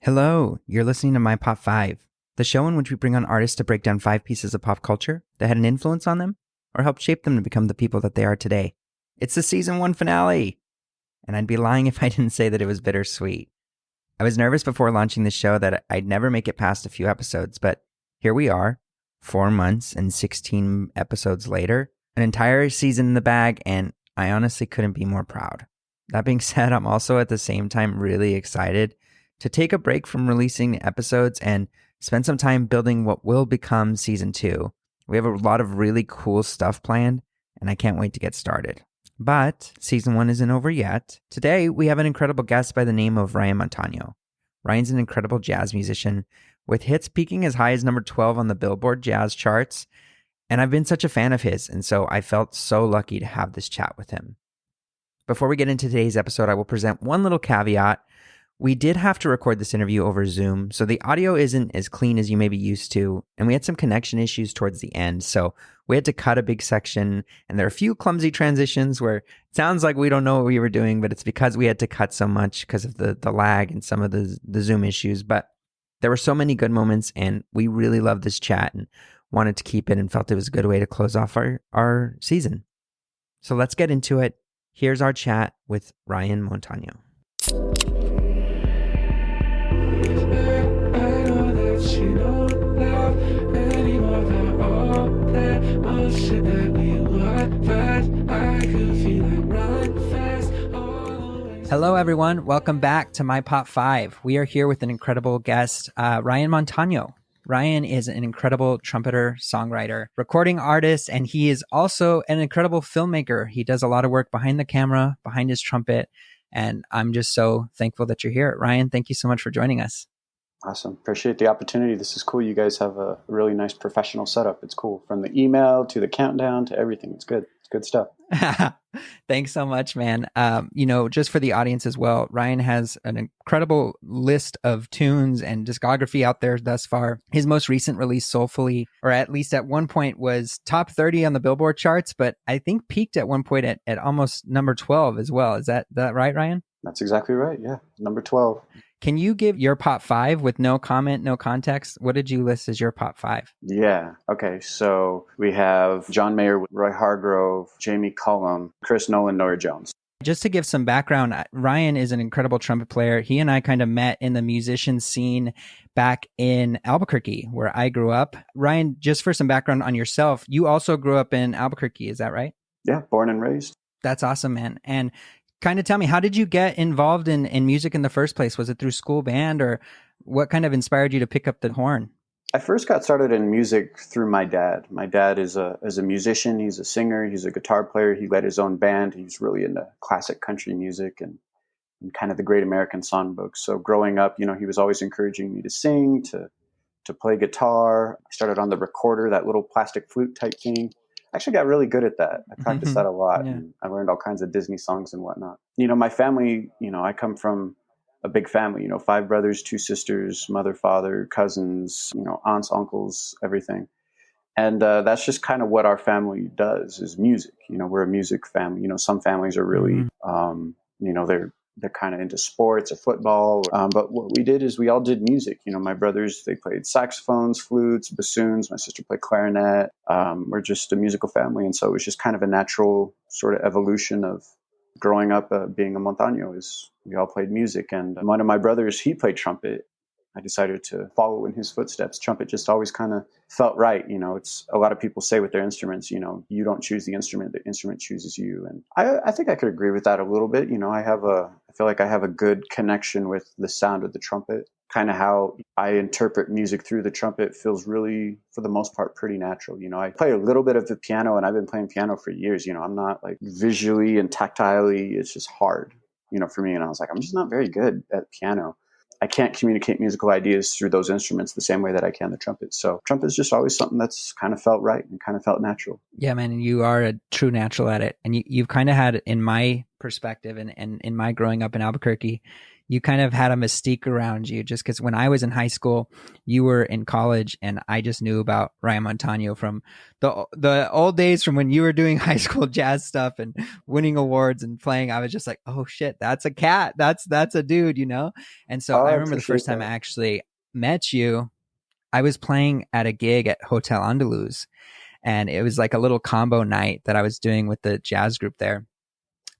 Hello, you're listening to My Pop 5, the show in which we bring on artists to break down 5 pieces of pop culture that had an influence on them or helped shape them to become the people that they are today. It's the season 1 finale, and I'd be lying if I didn't say that it was bittersweet. I was nervous before launching the show that I'd never make it past a few episodes, but here we are, 4 months and 16 episodes later, an entire season in the bag, and I honestly couldn't be more proud. That being said, I'm also at the same time really excited to take a break from releasing episodes and spend some time building what will become season 2. We have a lot of really cool stuff planned, and I can't wait to get started. But season 1 isn't over yet. Today, we have an incredible guest by the name of Ryan Montano. Ryan's an incredible jazz musician with hits peaking as high as number 12 on the Billboard jazz charts, and I've been such a fan of his, and so I felt so lucky to have this chat with him. Before we get into today's episode, I will present one little caveat. We did have to record this interview over Zoom, so the audio isn't as clean as you may be used to, and we had some connection issues towards the end, so we had to cut a big section, and there are a few clumsy transitions where it sounds like we don't know what we were doing, but it's because we had to cut so much because of the lag and some of the Zoom issues, but there were so many good moments, and we really loved this chat and wanted to keep it and felt it was a good way to close off our season. So let's get into it. Here's our chat with Ryan Montano. Hello, everyone. Welcome back to My Pop 5. We are here with an incredible guest, Ryan Montano. Ryan is an incredible trumpeter, songwriter, recording artist, and he is also an incredible filmmaker. He does a lot of work behind the camera, behind his trumpet, and I'm just so thankful that you're here. Ryan, thank you so much for joining us. Awesome. Appreciate the opportunity. This is cool. You guys have a really nice professional setup. It's cool. From the email to the countdown to everything. It's good. It's good stuff. Thanks so much, man. Just for the audience as well, Ryan has an incredible list of tunes and discography out there thus far. His most recent release, Soulfully, or at least at one point was top 30 on the Billboard charts, but I think peaked at one point at almost number 12 as well. Is that right, Ryan? That's exactly right. Yeah. Number 12. Can you give your pop 5 with no comment, no context? What did you list as your pop 5? Yeah. Okay. So we have John Mayer, Roy Hargrove, Jamie Cullum, Nolan, Norah Jones. Just to give some background, Ryan is an incredible trumpet player. He and I kind of met in the musician scene back in Albuquerque, where I grew up. Ryan, just for some background on yourself, you also grew up in Albuquerque, is that right? Yeah, born and raised. That's awesome, man. And kind of tell me, how did you get involved in music in the first place? Was it through school band, or what kind of inspired you to pick up the horn? I first got started in music through my dad. My dad is a musician. He's a singer. He's a guitar player. He led his own band. He's really into classic country music and kind of the Great American Songbook. So growing up, he was always encouraging me to sing, to play guitar. I started on the recorder, that little plastic flute type thing. I actually got really good at that. I practiced that a lot. Yeah. And I learned all kinds of Disney songs and whatnot. My family, I come from a big family, 5 brothers, 2 sisters, mother, father, cousins, aunts, uncles, everything. And that's just kind of what our family does is music. We're a music family. Some families are really, they're kind of into sports or football. But what we did is we all did music. My brothers, they played saxophones, flutes, bassoons. My sister played clarinet. We're just a musical family. And so it was just kind of a natural sort of evolution of growing up being a Montano is we all played music. And one of my brothers, he played trumpet. I decided to follow in his footsteps. Trumpet just always kind of felt right. It's a lot of people say with their instruments, you don't choose the instrument chooses you. And I think I could agree with that a little bit. I feel like I have a good connection with the sound of the trumpet. Kind of how I interpret music through the trumpet feels really, for the most part, pretty natural. I play a little bit of the piano, and I've been playing piano for years. I'm not like visually and tactilely, it's just hard, for me. And I was like, I'm just not very good at piano. I can't communicate musical ideas through those instruments the same way that I can the trumpet. So trumpet is just always something that's kind of felt right and kind of felt natural. Yeah, man. And you are a true natural at it. And you've kind of had, in my perspective and in my growing up in Albuquerque, you kind of had a mystique around you, just because when I was in high school, you were in college, and I just knew about Ryan Montano from the old days, from when you were doing high school jazz stuff and winning awards and playing. I was just like, oh shit, that's a cat. That's a dude, you know? And so Oh, I I remember the first appreciate time I that. actually met you, I was playing at a gig at Hotel Andaluz, and it was like a little combo night that I was doing with the jazz group there.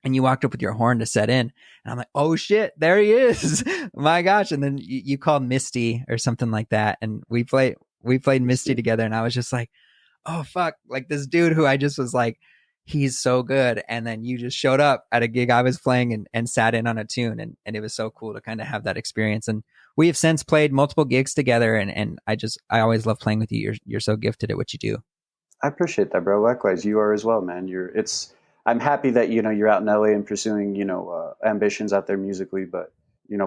And you walked up with your horn to set in, and I'm like, oh shit, there he is. My gosh. And then you called Misty or something like that, and we played Misty together, and I was just like, oh fuck, like this dude who I just was like, he's so good. And then you just showed up at a gig I was playing, and sat in on a tune, and it was so cool to kind of have that experience. And we have since played multiple gigs together, and I always love playing with you. You're so gifted at what you do. I appreciate that, bro. Likewise, you are as well, man. I'm happy that, you're out in LA and pursuing, ambitions out there musically, but,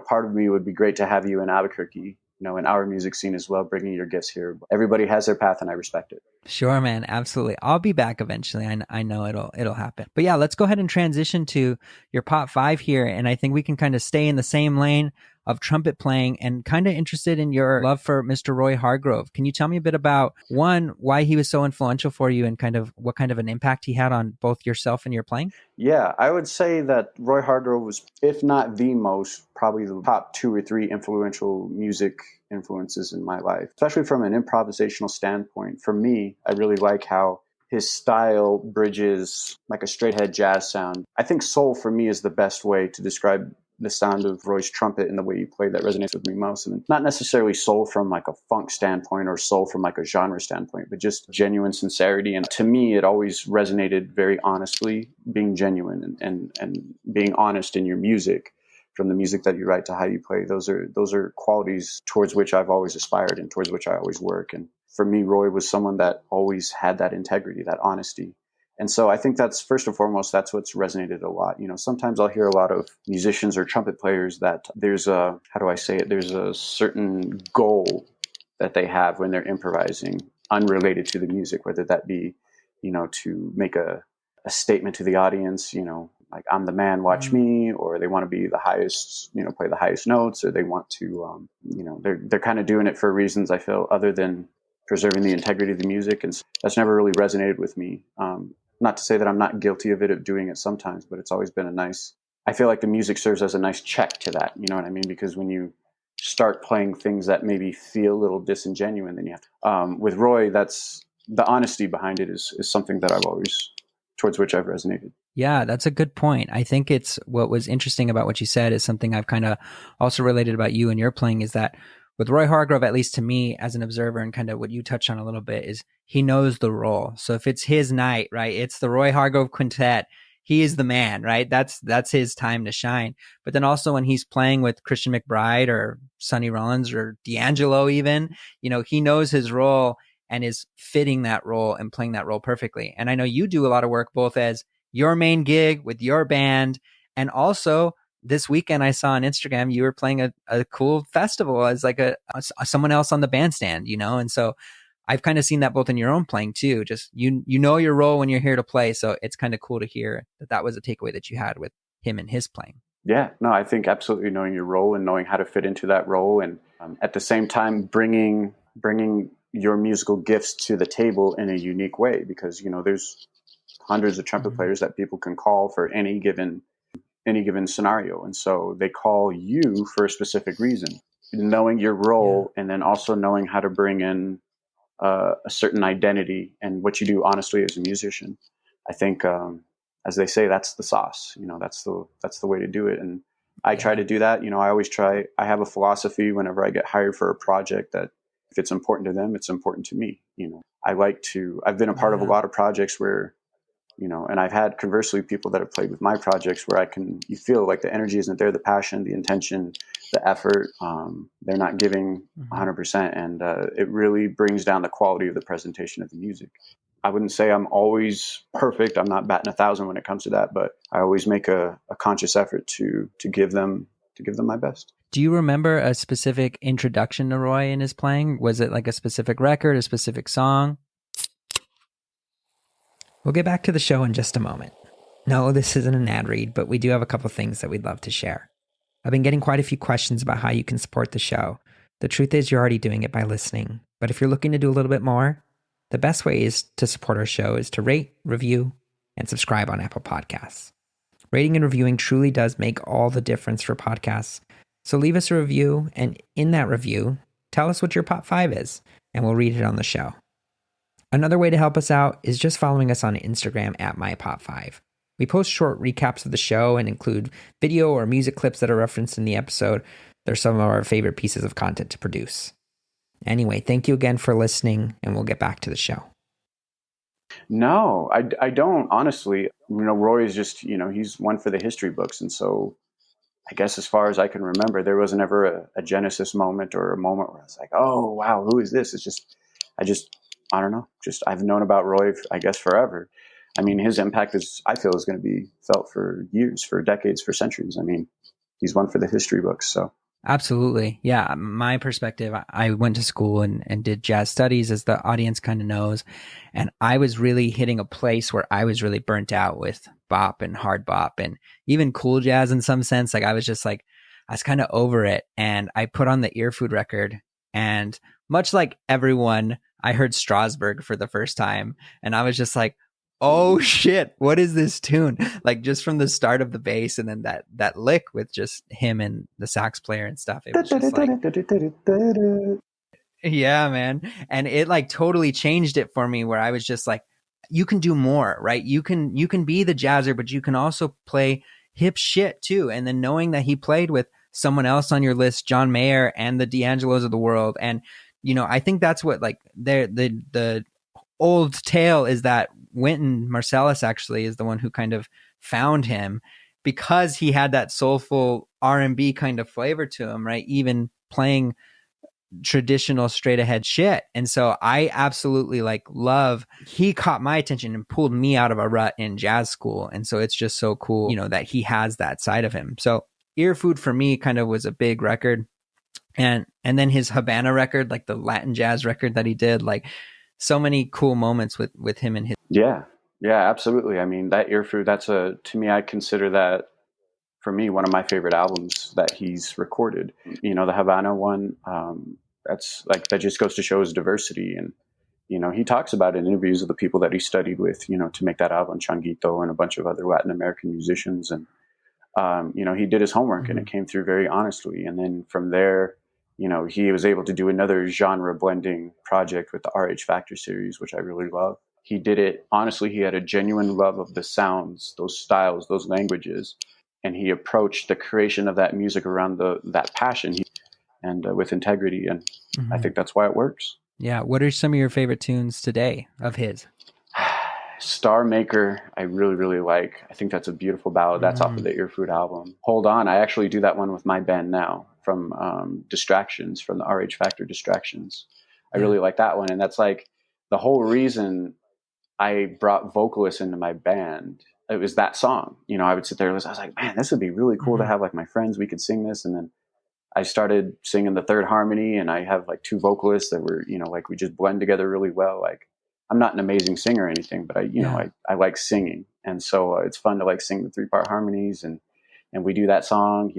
part of me would be great to have you in Albuquerque, in our music scene as well, bringing your gifts here. Everybody has their path and I respect it. Sure, man. Absolutely. I'll be back eventually. I know it'll happen. But yeah, let's go ahead and transition to your pop five here. And I think we can kind of stay in the same lane of trumpet playing, and kind of interested in your love for Mr. Roy Hargrove. Can you tell me a bit about, one, why he was so influential for you, and kind of what kind of an impact he had on both yourself and your playing? Yeah, I would say that Roy Hargrove was, if not the most, probably the top two or three influential music influences in my life, especially from an improvisational standpoint. For me, I really like how his style bridges like a straight head jazz sound. I think soul for me is the best way to describe the sound of Roy's trumpet and the way he played that resonates with me most. And not necessarily soul from like a funk standpoint or soul from like a genre standpoint, but just genuine sincerity. And to me, it always resonated very honestly, being genuine and being honest in your music, from the music that you write to how you play. Those are qualities towards which I've always aspired and towards which I always work. And for me, Roy was someone that always had that integrity, that honesty. And so I think that's, first and foremost, that's what's resonated a lot. Sometimes I'll hear a lot of musicians or trumpet players that there's a, how do I say it? There's a certain goal that they have when they're improvising, unrelated to the music, whether that be, to make a statement to the audience, like I'm the man, watch me, or they want to be the highest, play the highest notes, or they want to, they're kind of doing it for reasons, I feel, other than preserving the integrity of the music. And that's never really resonated with me. Not to say that I'm not guilty of doing it sometimes, but it's always been I feel like the music serves as a nice check to that. You know what I mean? Because when you start playing things that maybe feel a little disingenuous, then you have to, with Roy, that's the honesty behind it is something that towards which I've resonated. Yeah, that's a good point. I think it's what was interesting about what you said is something I've kind of also related about you and your playing, is that with Roy Hargrove, at least to me as an observer, and kind of what you touched on a little bit, is he knows the role. So if it's his night, right, it's the Roy Hargrove Quintet. He is the man, right? That's his time to shine. But then also when he's playing with Christian McBride or Sonny Rollins or D'Angelo even, he knows his role and is fitting that role and playing that role perfectly. And I know you do a lot of work both as your main gig with your band, and also this weekend I saw on Instagram you were playing a cool festival as like someone else on the bandstand, and so I've kind of seen that both in your own playing too. Just you know your role when you're here to play, so it's kind of cool to hear that was a takeaway that you had with him and his playing. Yeah, no, I think absolutely knowing your role and knowing how to fit into that role, and at the same time bringing your musical gifts to the table in a unique way, because there's hundreds of trumpet players that people can call for any given scenario, and so they call you for a specific reason. Knowing your role, and then also knowing how to bring in a certain identity and what you do honestly as a musician, I think, as they say, that's the sauce. That's the way to do it. And I try to do that. I always try. I have a philosophy whenever I get hired for a project that if it's important to them, it's important to me. I've been a part of a lot of projects where, and I've had conversely people that have played with my projects where you feel like the energy isn't there, the passion, the intention, the effort, they're not giving 100%. And it really brings down the quality of the presentation of the music. I wouldn't say I'm always perfect. I'm not batting 1,000 when it comes to that, but I always make a conscious effort to give them my best. Do you remember a specific introduction to Roy in his playing? Was it like a specific record, a specific song? We'll get back to the show in just a moment. No, this isn't an ad read, but we do have a couple things that we'd love to share. I've been getting quite a few questions about how you can support the show. The truth is, you're already doing it by listening. But if you're looking to do a little bit more, the best way is to support our show is to rate, review, and subscribe on Apple Podcasts. Rating and reviewing truly does make all the difference for podcasts. So leave us a review, and in that review, tell us what your Pop 5 is, and we'll read it on the show. Another way to help us out is just following us on Instagram at MyPop5. We post short recaps of the show and include video or music clips that are referenced in the episode. They're some of our favorite pieces of content to produce. Anyway, thank you again for listening, and we'll get back to the show. No, I don't, honestly. Roy is just, he's one for the history books. And so I guess as far as I can remember, there wasn't ever a Genesis moment or a moment where I was like, oh, wow, who is this? It's just, I don't know. I've known about Roy, I guess, forever. I mean, his impact I feel is going to be felt for years, for decades, for centuries. I mean, he's one for the history books. So. Absolutely. Yeah. My perspective, I went to school and did jazz studies, as the audience kind of knows. And I was really hitting a place where I was really burnt out with bop and hard bop and even cool jazz in some sense. Like I was kind of over it. And I put on the Ear Food record, and much like everyone, I heard Strasbourg for the first time. And I was just like, oh shit, what is this tune? Like just from the start of the bass and then that lick with just him and the sax player and stuff. It was just like, yeah, man. And it like totally changed it for me, where I was just like, you can do more, right? You can be the jazzer, but you can also play hip shit too. And then knowing that he played with someone else on your list, John Mayer and the D'Angelos of the world. And, I think that's what like the old tale is that Wynton Marsalis actually is the one who kind of found him, because he had that soulful R&B kind of flavor to him, right? Even playing traditional straight ahead shit. And so I absolutely he caught my attention and pulled me out of a rut in jazz school. And so it's just so cool, that he has that side of him. So Ear Food for me kind of was a big record. And then his Havana record, like the Latin jazz record that he did, like so many cool moments with him and his. Yeah, absolutely. I mean, that Ear Food, to me, I consider that, for me, one of my favorite albums that he's recorded. The Havana one, that just goes to show his diversity. And, he talks about it in interviews of the people that he studied with, to make that album, Changuito and a bunch of other Latin American musicians. And, he did his homework, and it came through very honestly. And then from there, he was able to do another genre blending project with the RH Factor series, which I really love. He did it honestly. He had a genuine love of the sounds, those styles, those languages, and he approached the creation of that music around that passion and with integrity. And I think that's why it works. Yeah. What are some of your favorite tunes today of his? Star Maker, I really, really like. I think that's a beautiful ballad. That's off of the Ear Food album. Hold On, I actually do that one with my band now, from Distractions, from the RH Factor Distractions. I really like that one. And that's like the whole reason I brought vocalists into my band. It was that song. I would sit there and I was like, man, this would be really cool to have like my friends. We could sing this. And then I started singing the third harmony, and I have like two vocalists that were, we just blend together really well. Like, I'm not an amazing singer or anything, but I like singing. And so it's fun to sing the 3-part harmonies, and we do that song,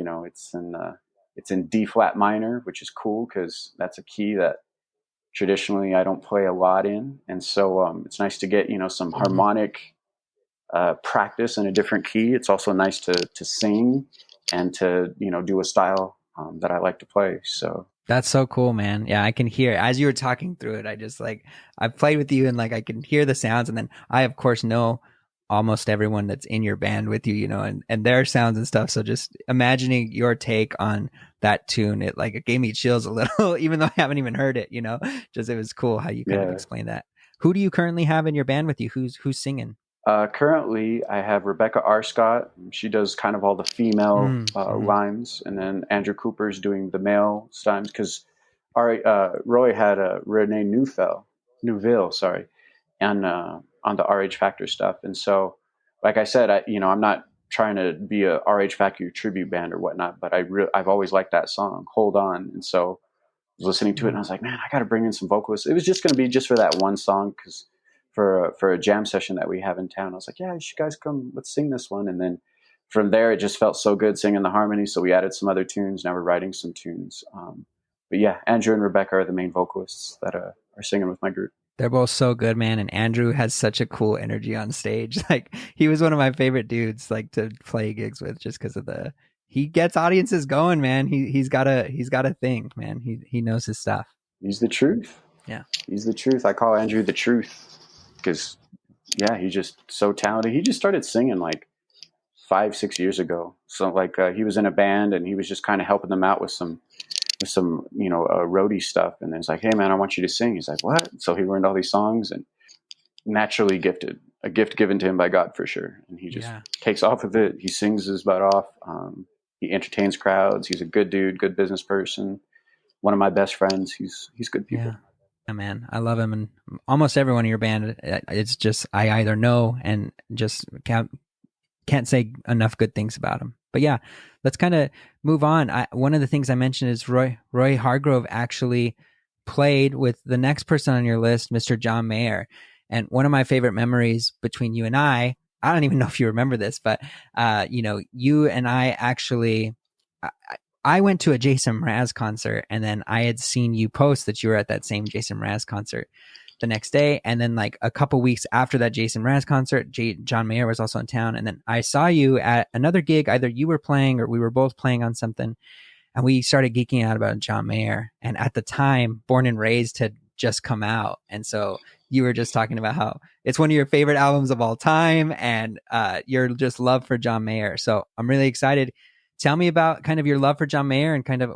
it's in D flat minor, which is cool because that's a key that traditionally I don't play a lot in. And so it's nice to get, some harmonic practice in a different key. It's also nice to sing and to, do a style that I like to play. So that's so cool, man. Yeah, I can hear as you were talking through it. I just I've played with you, and I can hear the sounds. And then I, of course, know almost everyone that's in your band with you, and their sounds and stuff. So just imagining your take on that tune, it gave me chills a little, even though I haven't even heard it, just, it was cool how you kind of explained that. Who do you currently have in your band with you? Who's singing? Currently, I have Rebecca Arscott. She does kind of all the female lines, and then Andrew Cooper's doing the male times, because Roy had Renee Neuville, and on the RH Factor stuff. And so, like I said, I'm not trying to be a RH Factor tribute band or whatnot, but I've always liked that song, Hold On. And so I was listening to it, and I was like, man, I got to bring in some vocalists. It was just going to be just for that one song, because for a jam session that we have in town, I was like, yeah, you should guys come, let's sing this one. And then from there, it just felt so good singing the harmony. So we added some other tunes. Now we're writing some tunes. But yeah, Andrew and Rebecca are the main vocalists that are singing with my group. They're both so good, man. And Andrew has such a cool energy on stage. Like, he was one of my favorite dudes, like, to play gigs with, just because of he gets audiences going, man. He's got a thing, man. He knows his stuff. He's the truth. Yeah. He's the truth. I call Andrew the truth because, yeah, he's just so talented. He just started singing like 5-6 years ago. So like he was in a band and he was just kind of helping them out with some roadie stuff. And then it's like, hey man, I want you to sing. He's like, what? So he learned all these songs and naturally gifted, a gift given to him by God for sure. And he just takes off of it. He sings his butt off. He entertains crowds. He's a good dude, good business person. One of my best friends. He's good people. Yeah, man, I love him. And almost everyone in your band, it's just, I either know and just can't say enough good things about him. But yeah, let's kind of move on. One of the things I mentioned is Roy Hargrove actually played with the next person on your list, Mr. John Mayer. And one of my favorite memories between you and I don't even know if you remember this, but you and I actually, I went to a Jason Mraz concert, and then I had seen you post that you were at that same Jason Mraz concert the next day. And then like a couple weeks after that Jason Mraz concert, John Mayer was also in town. And then I saw you at another gig. Either you were playing or we were both playing on something. And we started geeking out about John Mayer. And at the time, Born and Raised had just come out. And so you were just talking about how it's one of your favorite albums of all time, and your just love for John Mayer. So I'm really excited. Tell me about kind of your love for John Mayer and kind of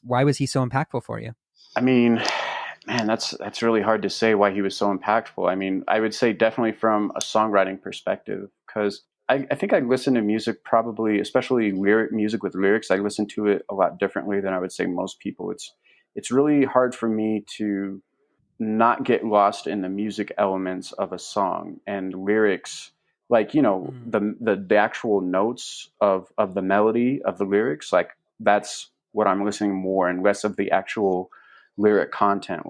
why was he so impactful for you? I mean, man, that's really hard to say why he was so impactful. I mean, I would say definitely from a songwriting perspective, because I think I listen to music probably, especially music with lyrics. I listen to it a lot differently than I would say most people. It's really hard for me to not get lost in the music elements of a song and lyrics, like the actual notes of the melody of the lyrics. Like that's what I'm listening more, and less of the actual lyric content,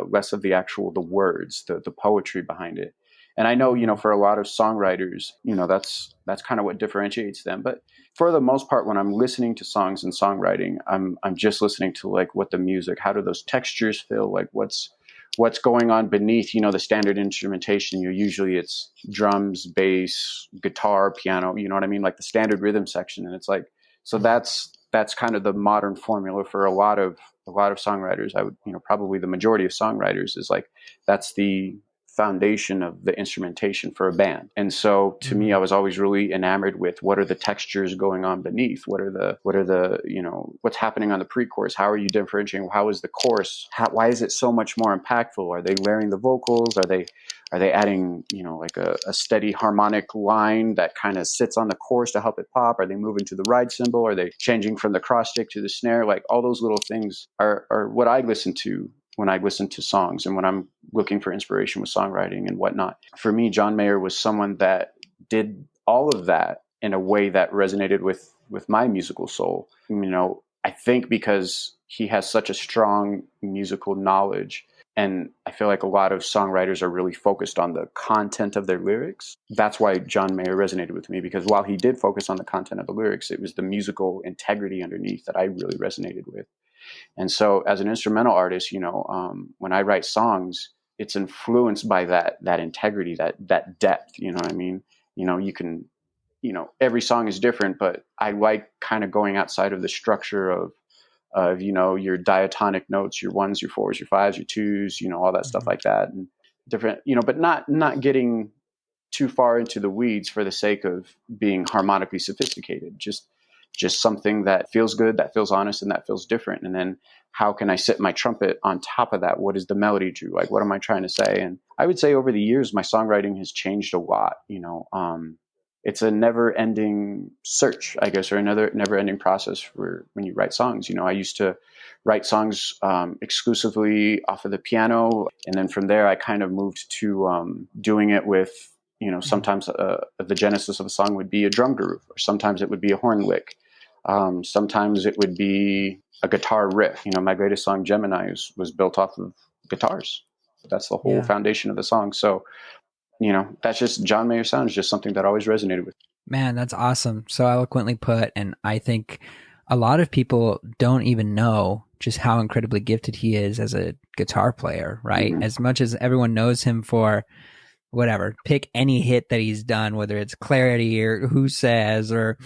less of the words, the poetry behind it. And I know, for a lot of songwriters, that's kind of what differentiates them. But for the most part, when I'm listening to songs and songwriting, I'm just listening to like what the music, how do those textures feel, like what's going on beneath, the standard instrumentation. Usually it's drums, bass, guitar, piano, you know what I mean? Like the standard rhythm section. And it's like, so that's kind of the modern formula for a lot of songwriters. I would, probably the majority of songwriters is like, that's the foundation of the instrumentation for a band. And so to me, I was always really enamored with what are the textures going on beneath? What are the what's happening on the pre-chorus? How are you differentiating? How is the chorus? Why is it so much more impactful? Are they layering the vocals? Are they adding, like a steady harmonic line that kind of sits on the chorus to help it pop? Are they moving to the ride cymbal? Are they changing from the cross stick to the snare? Like all those little things are what I listen to when I listen to songs and when I'm looking for inspiration with songwriting and whatnot. For me, John Mayer was someone that did all of that in a way that resonated with my musical soul. I think because he has such a strong musical knowledge, and I feel like a lot of songwriters are really focused on the content of their lyrics. That's why John Mayer resonated with me, because while he did focus on the content of the lyrics, it was the musical integrity underneath that I really resonated with. And so as an instrumental artist, when I write songs, it's influenced by that integrity, that depth, you know what I mean? You can, every song is different, but I like kind of going outside of the structure of your diatonic notes, your ones, your fours, your fives, your twos, all that stuff like that. And different, but not getting too far into the weeds for the sake of being harmonically sophisticated. Just something that feels good, that feels honest, and that feels different. And then how can I sit my trumpet on top of that? What is the melody do? Like, what am I trying to say? And I would say over the years, my songwriting has changed a lot. It's a never-ending search, I guess, or another never-ending process for when you write songs. I used to write songs exclusively off of the piano, and then from there, I kind of moved to doing it with, sometimes the genesis of a song would be a drum groove, or sometimes it would be a horn lick. Sometimes it would be a guitar riff. My greatest song, Gemini, was built off of guitars. That's the whole foundation of the song. So, that's just John Mayer sound is just something that always resonated with me. Man, that's awesome. So eloquently put. And I think a lot of people don't even know just how incredibly gifted he is as a guitar player, right? Hmm. As much as everyone knows him for whatever, pick any hit that he's done, whether it's Clarity or Who Says or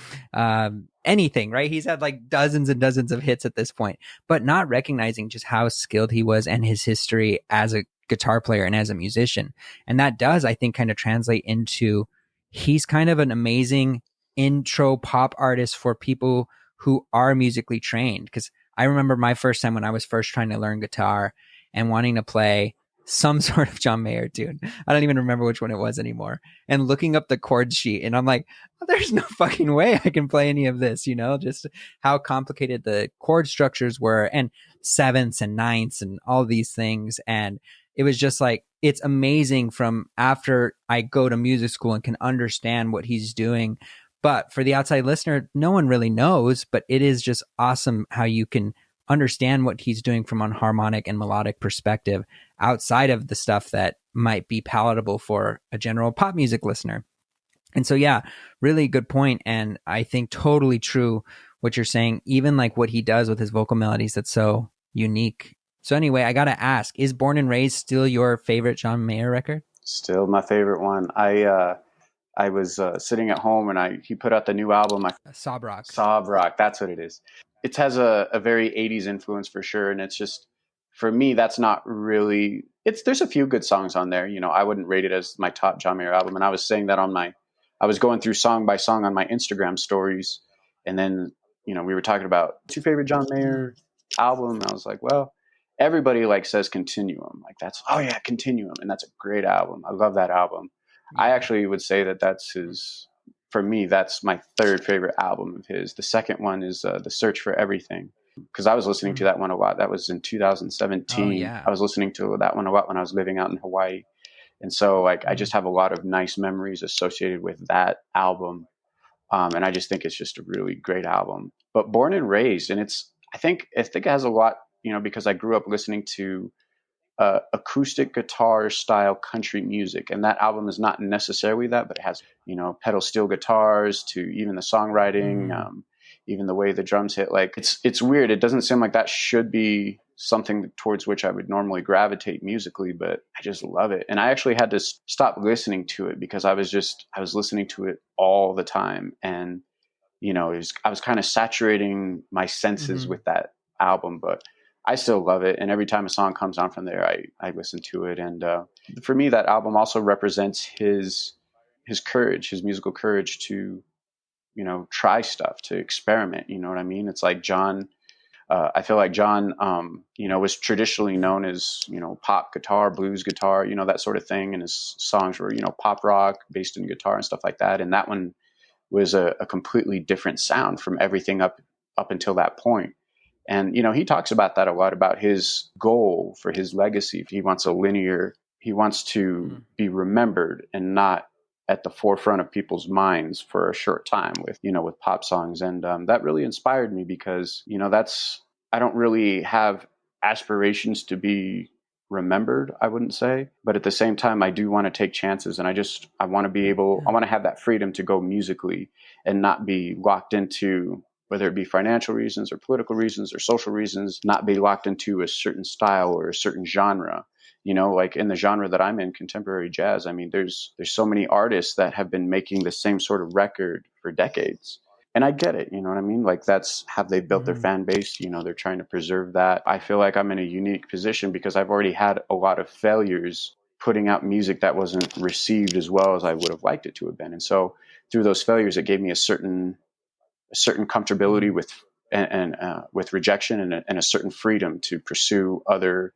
anything, right? He's had like dozens and dozens of hits at this point, but not recognizing just how skilled he was and his history as a guitar player and as a musician. And that does, I think, kind of translate into he's kind of an amazing intro pop artist for people who are musically trained. Because I remember my first time when I was first trying to learn guitar and wanting to play some sort of John Mayer tune. I don't even remember which one it was anymore. And looking up the chord sheet, and I'm like, oh, there's no fucking way I can play any of this, just how complicated the chord structures were, and sevenths and ninths and all these things. And it was just like, it's amazing from after I go to music school and can understand what he's doing. But for the outside listener, no one really knows, but it is just awesome how you can understand what he's doing from a harmonic and melodic perspective outside of the stuff that might be palatable for a general pop music listener. And so, yeah, really good point. And I think totally true what you're saying, even like what he does with his vocal melodies that's so unique. So anyway, I got to ask, is Born and Raised still your favorite John Mayer record? Still my favorite one. I was sitting at home and he put out the new album. Sob Rock. Sob Rock, that's what it is. It has a very 80s influence for sure, and it's just, for me, that's not really. There's a few good songs on there. I wouldn't rate it as my top John Mayer album, and I was saying that I was going through song by song on my Instagram stories, and then we were talking about what's your favorite John Mayer album, and I was like, well, everybody like says Continuum, like that's, oh yeah, Continuum, and that's a great album. I love that album. I actually would say that that's his. For me, that's my third favorite album of his. The second one is The Search for Everything, because I was listening to that one a lot. That was in 2017. Oh, yeah. I was listening to that one a lot when I was living out in Hawaii. And so like I just have a lot of nice memories associated with that album. And I just think it's just a really great album. But Born and Raised, and I think it has a lot, because I grew up listening to acoustic guitar style country music, and that album is not necessarily that, but it has pedal steel guitars to even the songwriting, even the way the drums hit. Like it's weird. It doesn't seem like that should be something towards which I would normally gravitate musically, but I just love it. And I actually had to stop listening to it because I was listening to it all the time, and I was kind of saturating my senses with that album, but I still love it. And every time a song comes on from there, I listen to it. And for me, that album also represents his courage, his musical courage to, try stuff, to experiment. You know what I mean? It's like John, I feel like John, was traditionally known as, pop guitar, blues guitar, that sort of thing. And his songs were, pop rock based in guitar and stuff like that. And that one was a completely different sound from everything up until that point. And, he talks about that a lot, about his goal for his legacy. He wants he wants to be remembered and not at the forefront of people's minds for a short time with pop songs. And that really inspired me because, I don't really have aspirations to be remembered, I wouldn't say. But at the same time, I do want to take chances. And I want to have that freedom to go musically and not be locked into, whether it be financial reasons or political reasons or social reasons, not be locked into a certain style or a certain genre. Like in the genre that I'm in, contemporary jazz, I mean, there's so many artists that have been making the same sort of record for decades. And I get it, you know what I mean? Like that's how they built their fan base. They're trying to preserve that. I feel like I'm in a unique position because I've already had a lot of failures putting out music that wasn't received as well as I would have liked it to have been. And so through those failures, it gave me a certain comfortability with with rejection and a certain freedom to pursue other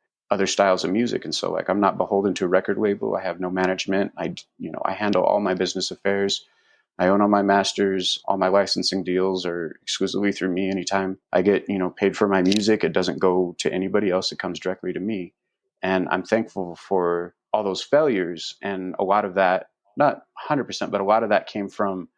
styles of music. And so like I'm not beholden to a record label. I have no management. I handle all my business affairs. I own all my masters. All my licensing deals are exclusively through me. Anytime I get paid for my music, it doesn't go to anybody else. It comes directly to me. And I'm thankful for all those failures. And a lot of that, not 100%, but a lot of that came from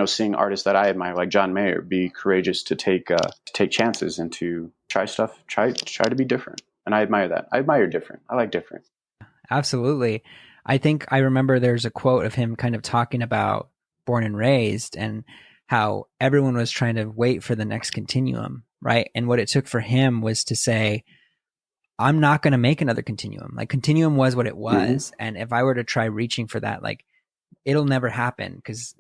seeing artists that I admire, like John Mayer, be courageous to take chances and to try stuff, try to be different. And I admire that. I admire different. I like different. Absolutely. I think I remember there's a quote of him kind of talking about Born and Raised, and how everyone was trying to wait for the next Continuum, right? And what it took for him was to say, I'm not going to make another Continuum. Like, Continuum was what it was. And if I were to try reaching for that, like, it'll never happen, because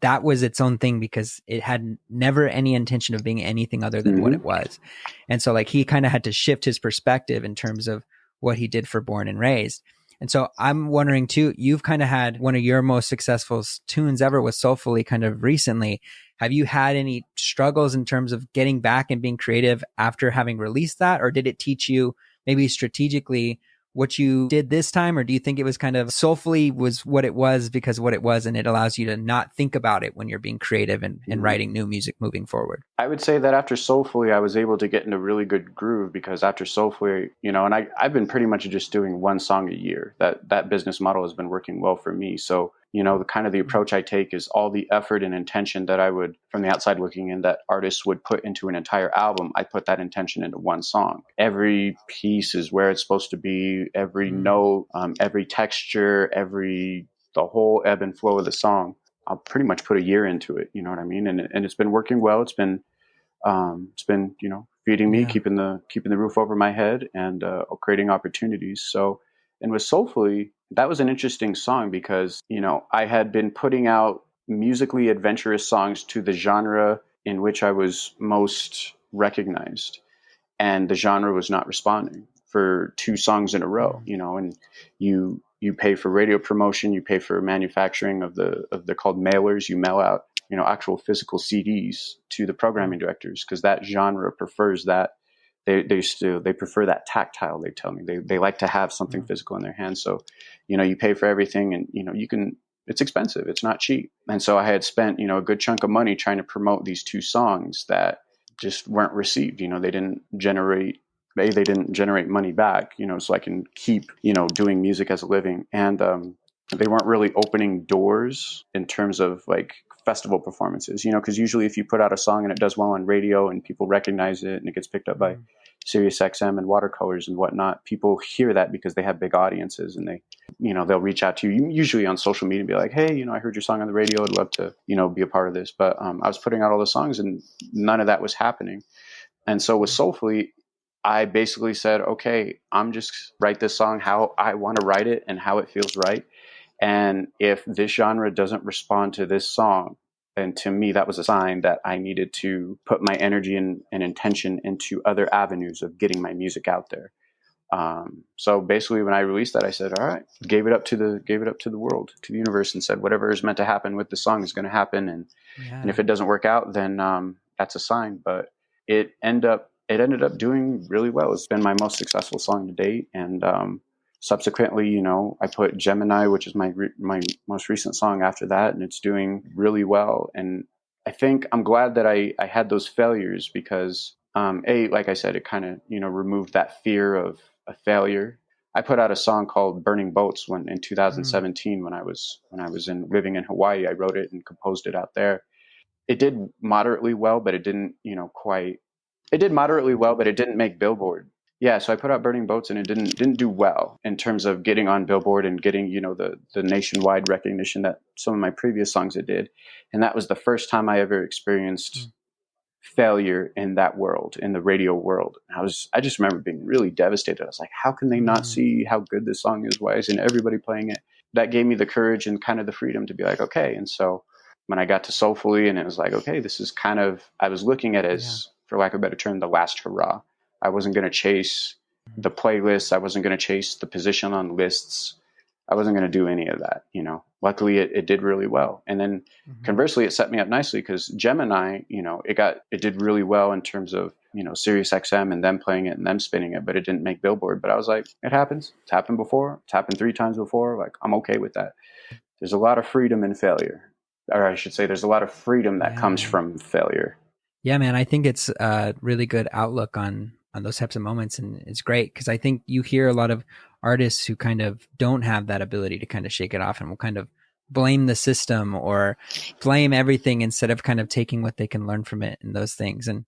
that was its own thing, because it had never any intention of being anything other than what it was. And so like he kind of had to shift his perspective in terms of what he did for Born and Raised. And so I'm wondering too, you've kind of had one of your most successful tunes ever with Soulfully kind of recently. Have you had any struggles in terms of getting back and being creative after having released that? Or did it teach you maybe strategically what you did this time? Or do you think it was kind of Soulfully was what it was because what it was, and it allows you to not think about it when you're being creative and writing new music moving forward? I would say that after Soulfully, I was able to get in a really good groove, because after Soulfully, and I've been pretty much just doing one song a year. That business model has been working well for me. So, the approach I take is all the effort and intention that I would, from the outside looking in, that artists would put into an entire album, I put that intention into one song. Every piece is where it's supposed to be, every note, every texture, the whole ebb and flow of the song. I'll pretty much put a year into it. You know what I mean? And it's been working well. It's been feeding me, keeping the roof over my head, and creating opportunities. So, and with Soulfully, that was an interesting song because, I had been putting out musically adventurous songs to the genre in which I was most recognized, and the genre was not responding for 2 songs in a row, and you pay for radio promotion, you pay for manufacturing of they're called mailers. You mail out, actual physical CDs to the programming directors, because that genre prefers that. They prefer that tactile. They tell me they like to have something physical in their hands. So, you pay for everything, and it's expensive. It's not cheap. And so I had spent, a good chunk of money trying to promote these 2 songs that just weren't received. They didn't generate money back, so I can keep, doing music as a living. And they weren't really opening doors in terms of like festival performances, because usually if you put out a song and it does well on radio and people recognize it and it gets picked up by Sirius XM and Watercolors and whatnot, people hear that because they have big audiences, and they, they'll reach out to you usually on social media and be like, hey, I heard your song on the radio. I'd love to, be a part of this. But I was putting out all the songs and none of that was happening. And so with Soulfully, I basically said, okay, I'm just write this song how I want to write it and how it feels right. And if this genre doesn't respond to this song, then to me, that was a sign that I needed to put my energy and intention into other avenues of getting my music out there. So basically when I released that, I said, all right, gave it up to the world, to the universe, and said, whatever is meant to happen with the song is going to happen. And if it doesn't work out, then, that's a sign. But it ended up doing really well. It's been my most successful song to date. And, subsequently, I put Gemini, which is my most recent song, after that, and it's doing really well. And I think I'm glad that I had those failures, because like I said, it kind of removed that fear of a failure. I put out a song called Burning Boats in 2017 when I was living in Hawaii. I wrote it and composed it out there. It did moderately well, but it didn't it did moderately well, but it didn't make Billboard. Yeah, so I put out Burning Boats, and it didn't do well in terms of getting on Billboard and getting, the nationwide recognition that some of my previous songs it did. And that was the first time I ever experienced failure in that world, in the radio world. I just remember being really devastated. I was like, how can they not see how good this song is? Why isn't everybody playing it? That gave me the courage and kind of the freedom to be like, okay. And so when I got to Soulfully, and it was like, okay, this is kind of, I was looking at it as, for lack of a better term, the last hurrah. I wasn't going to chase the playlists. I wasn't going to chase the position on lists. I wasn't going to do any of that. Luckily it did really well. And then conversely, it set me up nicely, because Gemini, it did really well in terms of, Sirius XM and them playing it and them spinning it, but it didn't make Billboard. But I was like, it happens. It's happened before. It's happened 3 times before. Like, I'm okay with that. There's a lot of freedom in failure, or I should say there's a lot of freedom that comes from failure. Yeah, man. I think it's a really good outlook on those types of moments. And it's great, because I think you hear a lot of artists who kind of don't have that ability to kind of shake it off, and will kind of blame the system or blame everything instead of kind of taking what they can learn from it and those things. And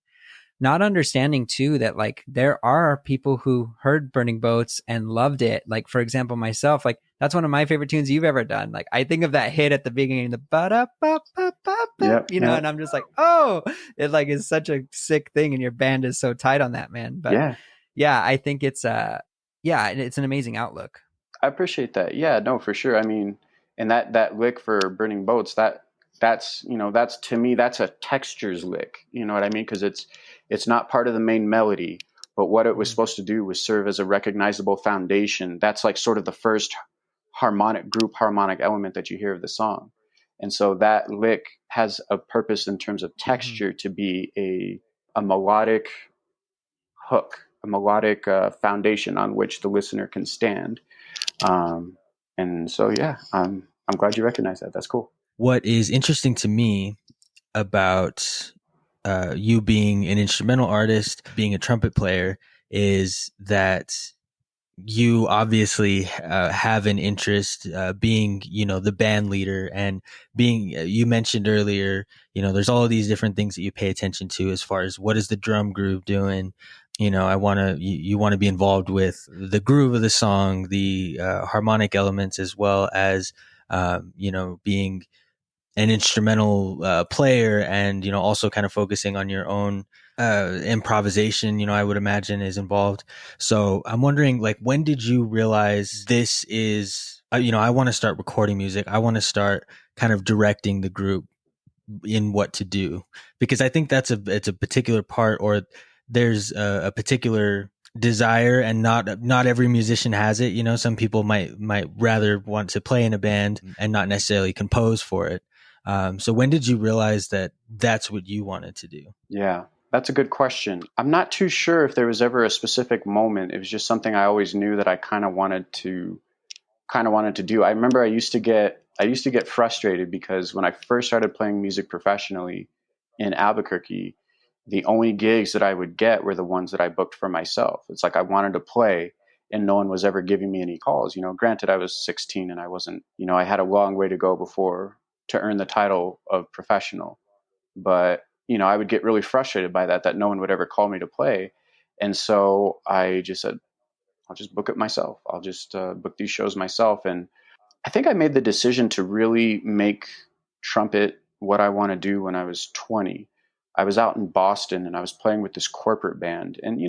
not understanding too that like there are people who heard Burning Boats and loved it. Like, for example, myself, like that's one of my favorite tunes you've ever done. Like I think of that hit at the beginning, the ba da ba ba ba ba, Yep, you know, yep. and I'm just like, oh, it like is such a sick thing, and your band is so tight on that, man. But Yeah, yeah, I think it's yeah, it's an amazing outlook. I appreciate that. Yeah, no, for sure. I mean, and that lick for Burning Boats, that's that's to me that's a textures lick. You know what I mean? Because it's not part of the main melody, but what it was Mhm. supposed to do was serve as a recognizable foundation. That's like sort of the first harmonic element that you hear of the song. And so that lick has a purpose in terms of Mhm. texture to be a melodic hook, a melodic foundation on which the listener can stand. Um, and so, yeah, I'm glad you recognize that. That's cool. What is interesting to me about you being an instrumental artist, being a trumpet player, is that you obviously have an interest being, the band leader, and being, you mentioned earlier, there's all of these different things that you pay attention to as far as what is the drum groove doing. You want to be involved with the groove of the song, the harmonic elements, as well as, being an instrumental player, and also kind of focusing on your own improvisation, I would imagine is involved. So I'm wondering, like, when did you realize this is I want to start recording music, I want to start kind of directing the group in what to do? Because I think it's a particular part, or there's a particular desire, and not every musician has it. Some people might rather want to play in a band and not necessarily compose for it. So when did you realize that that's what you wanted to do? Yeah, that's a good question. I'm not too sure if there was ever a specific moment. It was just something I always knew that I kind of wanted to do. I remember I used to get frustrated because when I first started playing music professionally in Albuquerque, the only gigs that I would get were the ones that I booked for myself. It's like I wanted to play and no one was ever giving me any calls. Granted I was 16 and I wasn't, I had a long way to go before to earn the title of professional. But, I would get really frustrated by that no one would ever call me to play. And so I just said, I'll just book it myself. I'll just book these shows myself. And I think I made the decision to really make trumpet what I want to do when I was 20. I was out in Boston and I was playing with this corporate band and,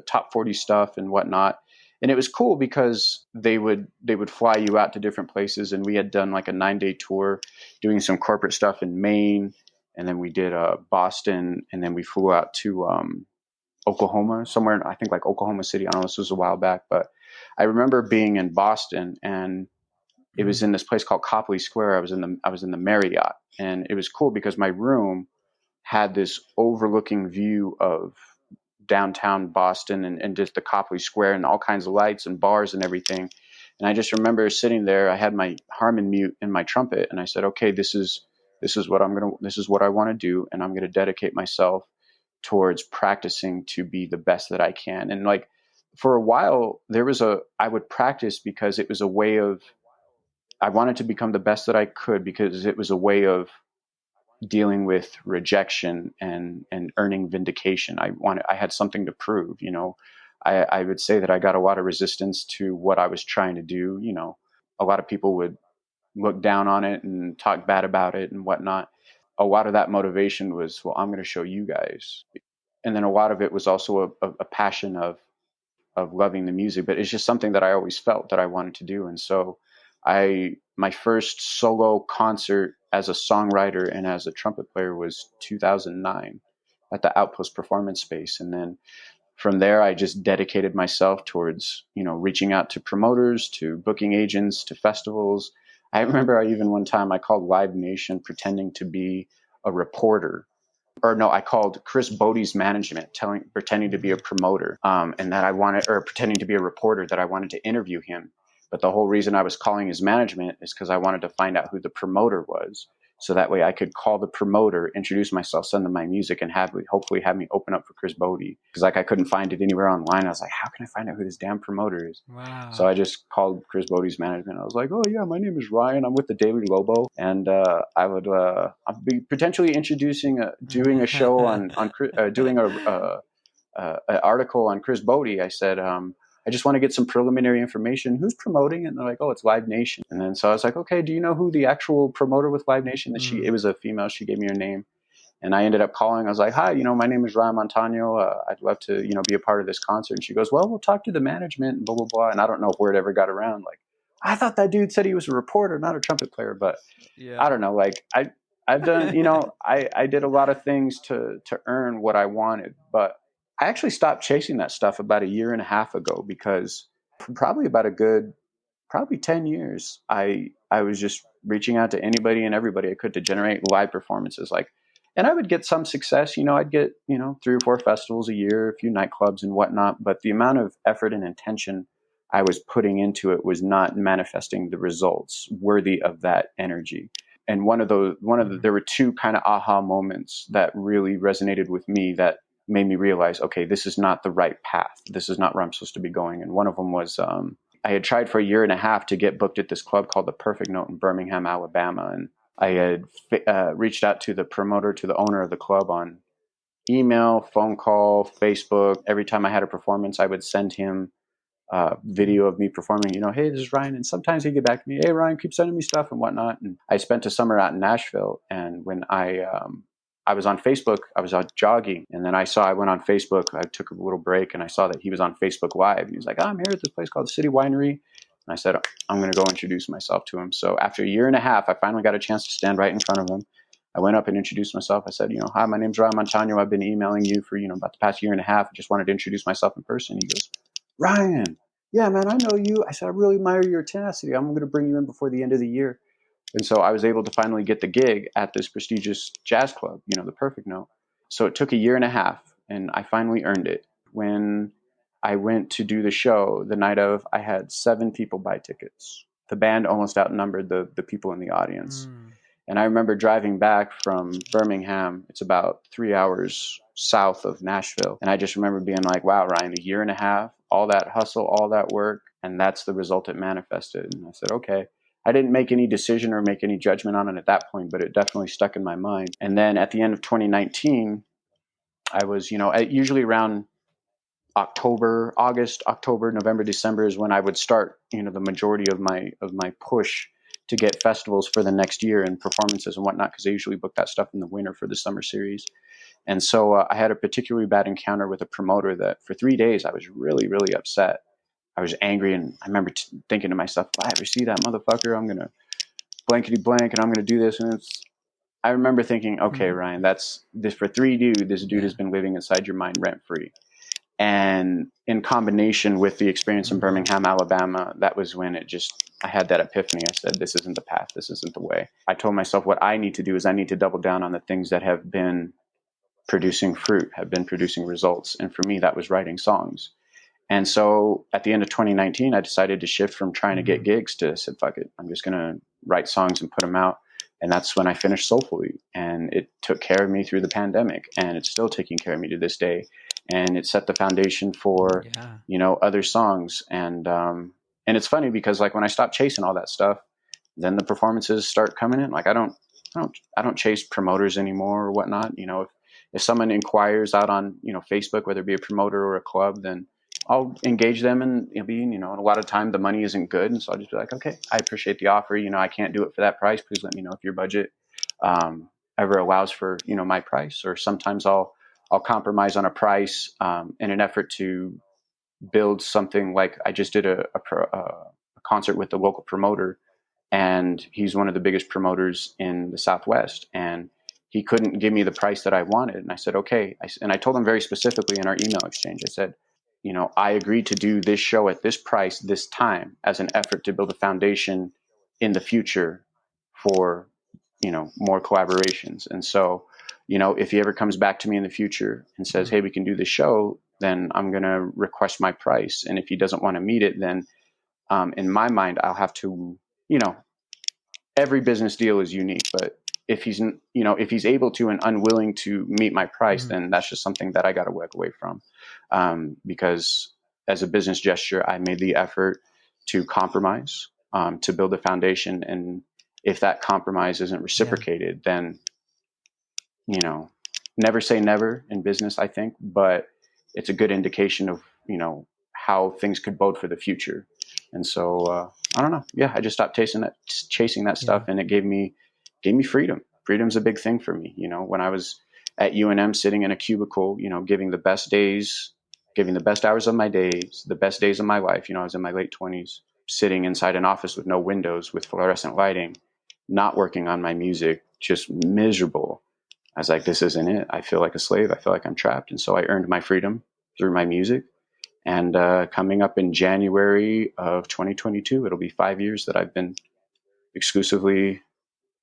top 40 stuff and whatnot. And it was cool because they would fly you out to different places. And we had done like a 9-day tour doing some corporate stuff in Maine. And then we did Boston, and then we flew out to Oklahoma, somewhere, I think like Oklahoma City. I don't know, this was a while back, but I remember being in Boston, and it was in this place called Copley Square. I was in the Marriott, and it was cool because my room had this overlooking view of downtown Boston, and just the Copley Square and all kinds of lights and bars and everything. And I just remember sitting there. I had my Harmon mute and my trumpet, and I said, "Okay, this is what I want to do, and I'm gonna dedicate myself towards practicing to be the best that I can." And like for a while, I would practice because it was a way of I wanted to become the best that I could because it was a way of dealing with rejection and earning vindication. I had something to prove. I would say that I got a lot of resistance to what I was trying to do. A lot of people would look down on it and talk bad about it and whatnot. A lot of that motivation was, well, I'm going to show you guys. And then a lot of it was also a passion of loving the music, but it's just something that I always felt that I wanted to do. And so my first solo concert as a songwriter and as a trumpet player was 2009 at the Outpost Performance Space. And then from there, I just dedicated myself towards, reaching out to promoters, to booking agents, to festivals. I remember even one time I called Live Nation pretending to be a reporter, or no, I called Chris Bodie's management, pretending to be a promoter, and that I wanted, or pretending to be a reporter, that I wanted to interview him. But the whole reason I was calling his management is because I wanted to find out who the promoter was, So that way I could call the promoter, introduce myself, send them my music, and hopefully have me open up for Chris Bodie. Because like I couldn't find it anywhere online. I was like, how can I find out who this damn promoter is? Wow. So I just called Chris Bodie's management. I was like, oh yeah, my name is Ryan. I'm with the Daily Lobo, and I'll be potentially doing a show doing an article on Chris Bodie. I said, I just want to get some preliminary information. Who's promoting it? And they're like, oh, it's Live Nation. And then so I was like, okay, do you know who the actual promoter with Live Nation is? It was a female. She gave me her name. And I ended up calling. I was like, hi, my name is Ryan Montano. I'd love to, be a part of this concert. And she goes, well, we'll talk to the management and blah, blah, blah. And I don't know if word ever got around. Like, I thought that dude said he was a reporter, not a trumpet player. But yeah. I don't know. Like, I've done, I did a lot of things to earn what I wanted. But I actually stopped chasing that stuff about a year and a half ago, because for probably 10 years, I was just reaching out to anybody and everybody I could to generate live performances. And I would get some success. I'd get, 3 or 4 festivals a year, a few nightclubs and whatnot. But the amount of effort and intention I was putting into it was not manifesting the results worthy of that energy. And there were 2 kind of aha moments that really resonated with me that made me realize, okay, this is not the right path. This is not where I'm supposed to be going. And one of them was, I had tried for a year and a half to get booked at this club called the Perfect Note in Birmingham, Alabama. And I had reached out to the promoter, to the owner of the club, on email, phone call, Facebook. Every time I had a performance, I would send him video of me performing, hey, this is Ryan. And sometimes he'd get back to me, hey, Ryan, keep sending me stuff and whatnot. And I spent a summer out in Nashville. And when I was on Facebook, I was out jogging. And then I went on Facebook. I took a little break and I saw that he was on Facebook Live. He was like, oh, I'm here at this place called the City Winery. And I said, I'm going to go introduce myself to him. So after a year and a half, I finally got a chance to stand right in front of him. I went up and introduced myself. I said, hi, my name's Ryan Montano. I've been emailing you for, about the past year and a half. I just wanted to introduce myself in person. He goes, Ryan, yeah, man, I know you. I said, I really admire your tenacity. I'm going to bring you in before the end of the year. And so I was able to finally get the gig at this prestigious jazz club, the Perfect Note. So it took a year and a half, and I finally earned it. When I went to do the show the night of, I had 7 people buy tickets. The band almost outnumbered the people in the audience. And I remember driving back from Birmingham. It's about 3 hours south of Nashville. And I just remember being like, wow, Ryan, a year and a half, all that hustle, all that work, and that's the result it manifested. And I said, okay. I didn't make any decision or make any judgment on it at that point, but it definitely stuck in my mind. And then at the end of 2019, I was, usually around August, October, November, December is when I would start, the majority of my push to get festivals for the next year and performances and whatnot, because I usually book that stuff in the winter for the summer series. And so I had a particularly bad encounter with a promoter that for 3 days I was really, really upset. I was angry, and I remember thinking to myself, if I ever see that motherfucker, I'm going to blankety blank and I'm going to do this. And I remember thinking, okay, Ryan, that's this for 3 dude. This dude has been living inside your mind rent free. And in combination with the experience in Birmingham, Alabama, that was when I had that epiphany. I said, this isn't the path. This isn't the way. I told myself what I need to do is I need to double down on the things that have been producing fruit, have been producing results. And for me, that was writing songs. And so at the end of 2019, I decided to shift from trying to get gigs to, I said, fuck it. I'm just going to write songs and put them out. And that's when I finished Soulfully. And it took care of me through the pandemic. And it's still taking care of me to this day. And it set the foundation for, other songs. And it's funny because when I stopped chasing all that stuff, then the performances start coming in. I don't chase promoters anymore or whatnot. If someone inquires out on, Facebook, whether it be a promoter or a club, then I'll engage them, and a lot of time the money isn't good. And so I'll just be like, okay, I appreciate the offer. I can't do it for that price. Please let me know if your budget ever allows for, my price. Or sometimes I'll compromise on a price in an effort to build something. Like I just did a concert with the local promoter, and he's one of the biggest promoters in the Southwest. And he couldn't give me the price that I wanted. And I said, okay. And I told him very specifically in our email exchange, I said, I agreed to do this show at this price, this time, as an effort to build a foundation in the future for, more collaborations. And so, if he ever comes back to me in the future and says, hey, we can do this show, then I'm going to request my price. And if he doesn't want to meet it, then in my mind, I'll have to, every business deal is unique, but if he's if he's able to and unwilling to meet my price, then that's just something that I got to walk away from, because as a business gesture, I made the effort to compromise, to build a foundation, and if that compromise isn't reciprocated, then never say never in business, I think, but it's a good indication of how things could bode for the future. And so I don't know. Yeah, I just stopped chasing that stuff, and it gave me freedom. Freedom's a big thing for me. When I was at UNM, sitting in a cubicle, giving the best hours of my days, the best days of my life. I was in my late 20s, sitting inside an office with no windows, with fluorescent lighting, not working on my music, just miserable. I was like, this isn't it. I feel like a slave. I feel like I'm trapped. And so I earned my freedom through my music. And coming up in January of 2022, it'll be 5 years that I've been exclusively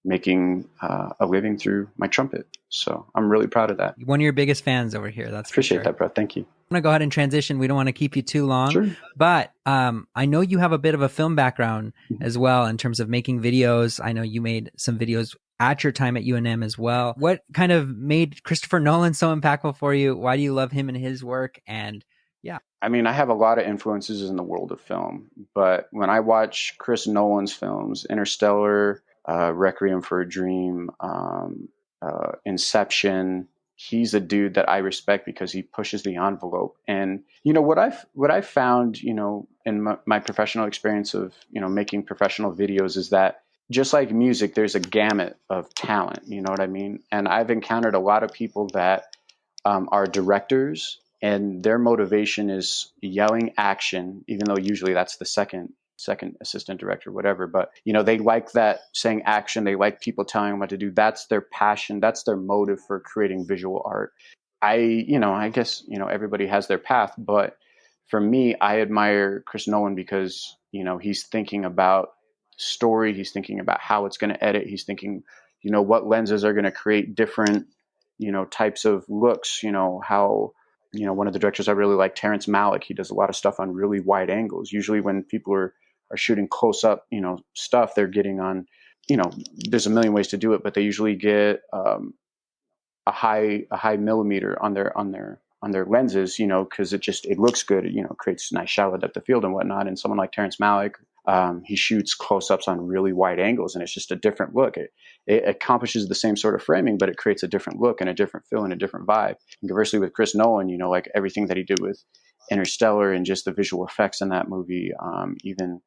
making a living through my trumpet. So I'm really proud of that. One of your biggest fans over here. That's Appreciate that, bro. Thank you. I'm going to go ahead and transition. We don't want to keep you too long. Sure. But I know you have a bit of a film background as well in terms of making videos. I know you made some videos at your time at UNM as well. What kind of made Christopher Nolan so impactful for you? Why do you love him and his work? And I mean, I have a lot of influences in the world of film, but when I watch Chris Nolan's films, Interstellar, Requiem for a Dream, Inception, he's a dude that I respect because he pushes the envelope. And what I've found, in my professional experience of making professional videos is that just like music, there's a gamut of talent. You know what I mean? And I've encountered a lot of people that are directors, and their motivation is yelling action, even though usually that's the second assistant director, whatever. But, they like that saying action. They like people telling them what to do. That's their passion. That's their motive for creating visual art. I guess, everybody has their path. But for me, I admire Chris Nolan because, he's thinking about story. He's thinking about how it's going to edit. He's thinking, what lenses are going to create different, types of looks, how, one of the directors I really like, Terrence Malick, he does a lot of stuff on really wide angles. Usually when people are shooting close up, stuff, they're getting on, there's a million ways to do it, but they usually get a high millimeter on their lenses, because it looks good. It creates nice shallow depth of field and whatnot. And someone like Terrence Malick, he shoots close-ups on really wide angles, and it's just a different look. It accomplishes the same sort of framing, but it creates a different look and a different feel and a different vibe. And conversely with Chris Nolan, like everything that he did with Interstellar and just the visual effects in that movie, even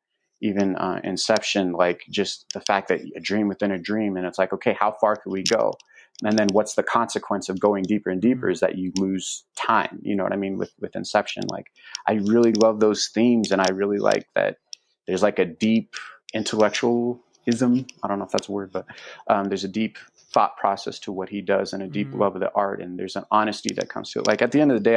Inception, like just the fact that a dream within a dream, and it's like, okay, how far could we go? And then what's the consequence of going deeper and deeper is that you lose time. You know what I mean? With Inception, like I really love those themes, and I really like that there's like a deep intellectualism. I don't know if that's a word, but there's a deep thought process to what he does and a deep love of the art. And there's an honesty that comes to it. Like at the end of the day,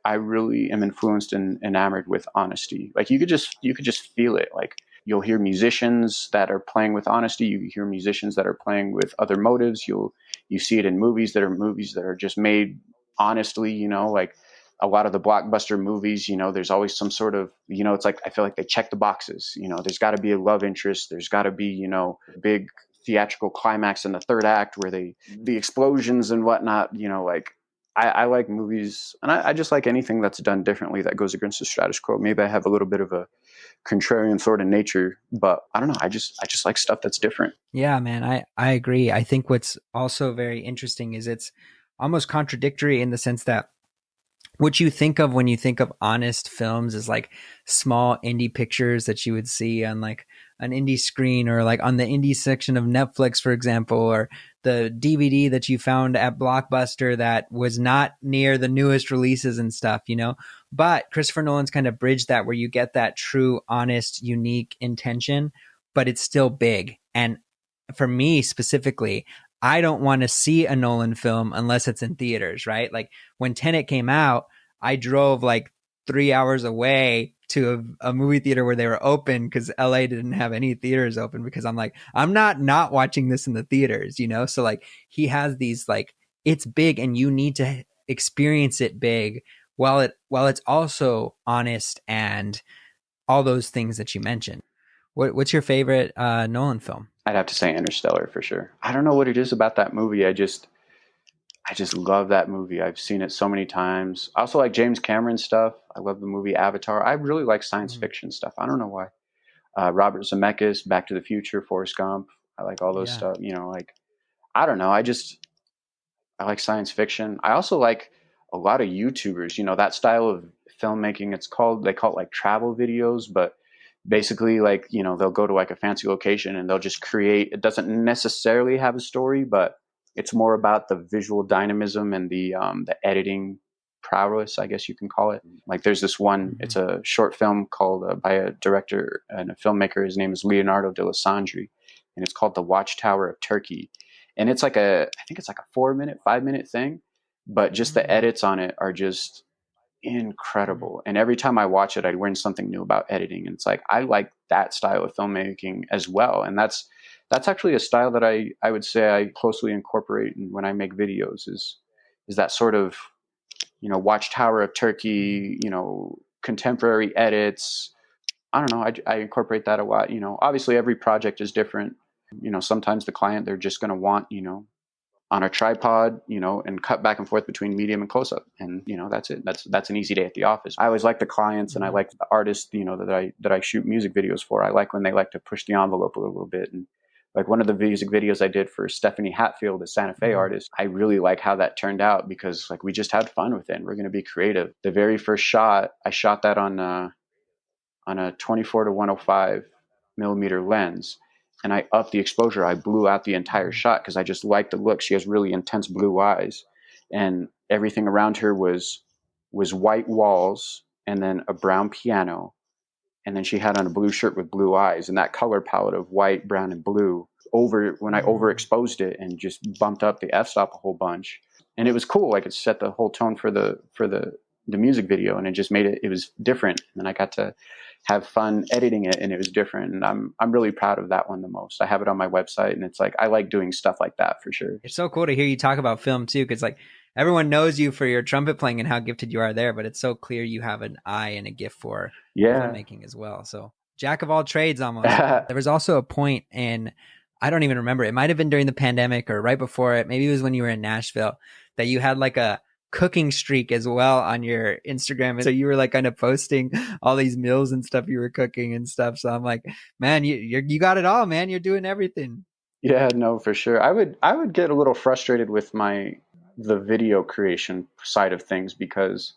I really am influenced and enamored with honesty. Like you could just feel it. Like you'll hear musicians that are playing with honesty. You hear musicians that are playing with other motives. You see it in movies that are just made honestly, like a lot of the blockbuster movies, there's always some sort of, it's like, I feel like they check the boxes, there's got to be a love interest. There's got to be, big theatrical climax in the third act where the explosions and whatnot, like I like movies, and I just like anything that's done differently that goes against the status quo. Maybe I have a little bit of a contrarian sort of nature, but I don't know. I just like stuff that's different. Yeah, man, I agree. I think what's also very interesting is it's almost contradictory in the sense that what you think of when you think of honest films is like small indie pictures that you would see on like an indie screen or like on the indie section of Netflix, for example, or the DVD that you found at Blockbuster that was not near the newest releases and stuff, But Christopher Nolan's kind of bridged that where you get that true, honest, unique intention, but it's still big. And for me specifically, I don't want to see a Nolan film unless it's in theaters, right? Like when Tenet came out, I drove like 3 hours away to a movie theater where they were open because LA didn't have any theaters open, because I'm like, I'm not watching this in the theaters, So like he has these like, it's big and you need to experience it big while it's also honest and all those things that you mentioned. What's your favorite Nolan film? I'd have to say Interstellar for sure. I don't know what it is about that movie. I just love that movie. I've seen it so many times. I also like James Cameron stuff. I love the movie Avatar. I really like science Mhm. fiction stuff. I don't know why. Robert Zemeckis, Back to the Future, Forrest Gump. I like all those Yeah. stuff. You know, like I don't know. I like science fiction. I also like a lot of YouTubers. You know, that style of filmmaking. They call it like travel videos, but basically like, you know, they'll go to like a fancy location and they'll just create. It doesn't necessarily have a story, but it's more about the visual dynamism and the editing prowess, I guess you can call it. Like there's this one. Mhm. It's a short film called by a director and a filmmaker. His name is Leonardo de Lissandri, and it's called The Watchtower of Turkey. And it's like I think it's like a 4 minute, 5 minute thing, but just the Mm. edits on it are just Mm. incredible. And every time I watch it, I learn something new about editing. And it's like I like that style of filmmaking as well. And that's actually a style that I would say I closely incorporate when I make videos is that sort of, you know, Watchtower of Mhm. Turkey, you know, contemporary edits. I don't know. I incorporate that a lot. You know, obviously every project is different. You know, sometimes the client, they're just going to want, you know, on a tripod, you know, and cut back and forth between medium and close up. And, you know, that's it. That's an easy day at the office. I always like the clients and I Mhm. like the artists, you know, that I shoot music videos for. I like when they like to push the envelope a little bit. And like one of the music videos I did for Stephanie Hatfield, a Santa Fe Mhm. artist, I really like how that turned out because like we just had fun with it and we're going to be creative. The very first shot, I shot that on a 24 to 105 millimeter lens. And I upped the exposure. I blew out the entire Mhm. shot because I just liked the look. She has really intense blue eyes, and everything around her was white walls and then a brown piano, and then she had on a blue shirt with blue eyes, and that color palette of white, brown, and blue over when I Mhm. overexposed it and just bumped up the f-stop a whole bunch, and it was cool. Like it set the whole tone for the music video, and it just made it was different. And I got to have fun editing it, and it was different. And I'm really proud of that one the most. I have it on my website, and it's like I like doing stuff like that for sure. It's so cool to hear you talk about film too, because like everyone knows you for your trumpet playing and how gifted you are there, but it's so clear you have an eye and a gift for Yeah. filmmaking as well. So jack of all trades almost. There was also a point in, I don't even remember, it might have been during the pandemic or right before it, maybe it was when you were in Nashville, that you had like a cooking streak as well on your Instagram. And so you were like kind of posting all these meals and stuff you were cooking and stuff. So I'm like, man, you got it all, man. You're doing everything. Yeah, no, for sure. I would get a little frustrated with the video creation side of things because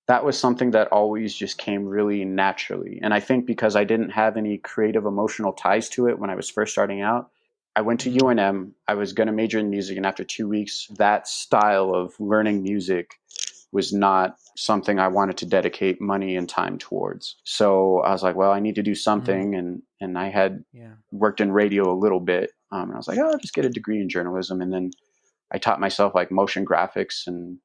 that was something that always just came really naturally. And I think because I didn't have any creative emotional ties to it when I was first starting out, I went to Mm-hmm. UNM. I was going to major in music, and after 2 weeks, that style of learning music was not something I wanted to dedicate money and time towards. So I was like, well, I need to do Mm-hmm. something, and I had Yeah. worked in radio a little bit, and I was like, oh, I'll just get a degree in journalism, and then I taught myself like motion graphics and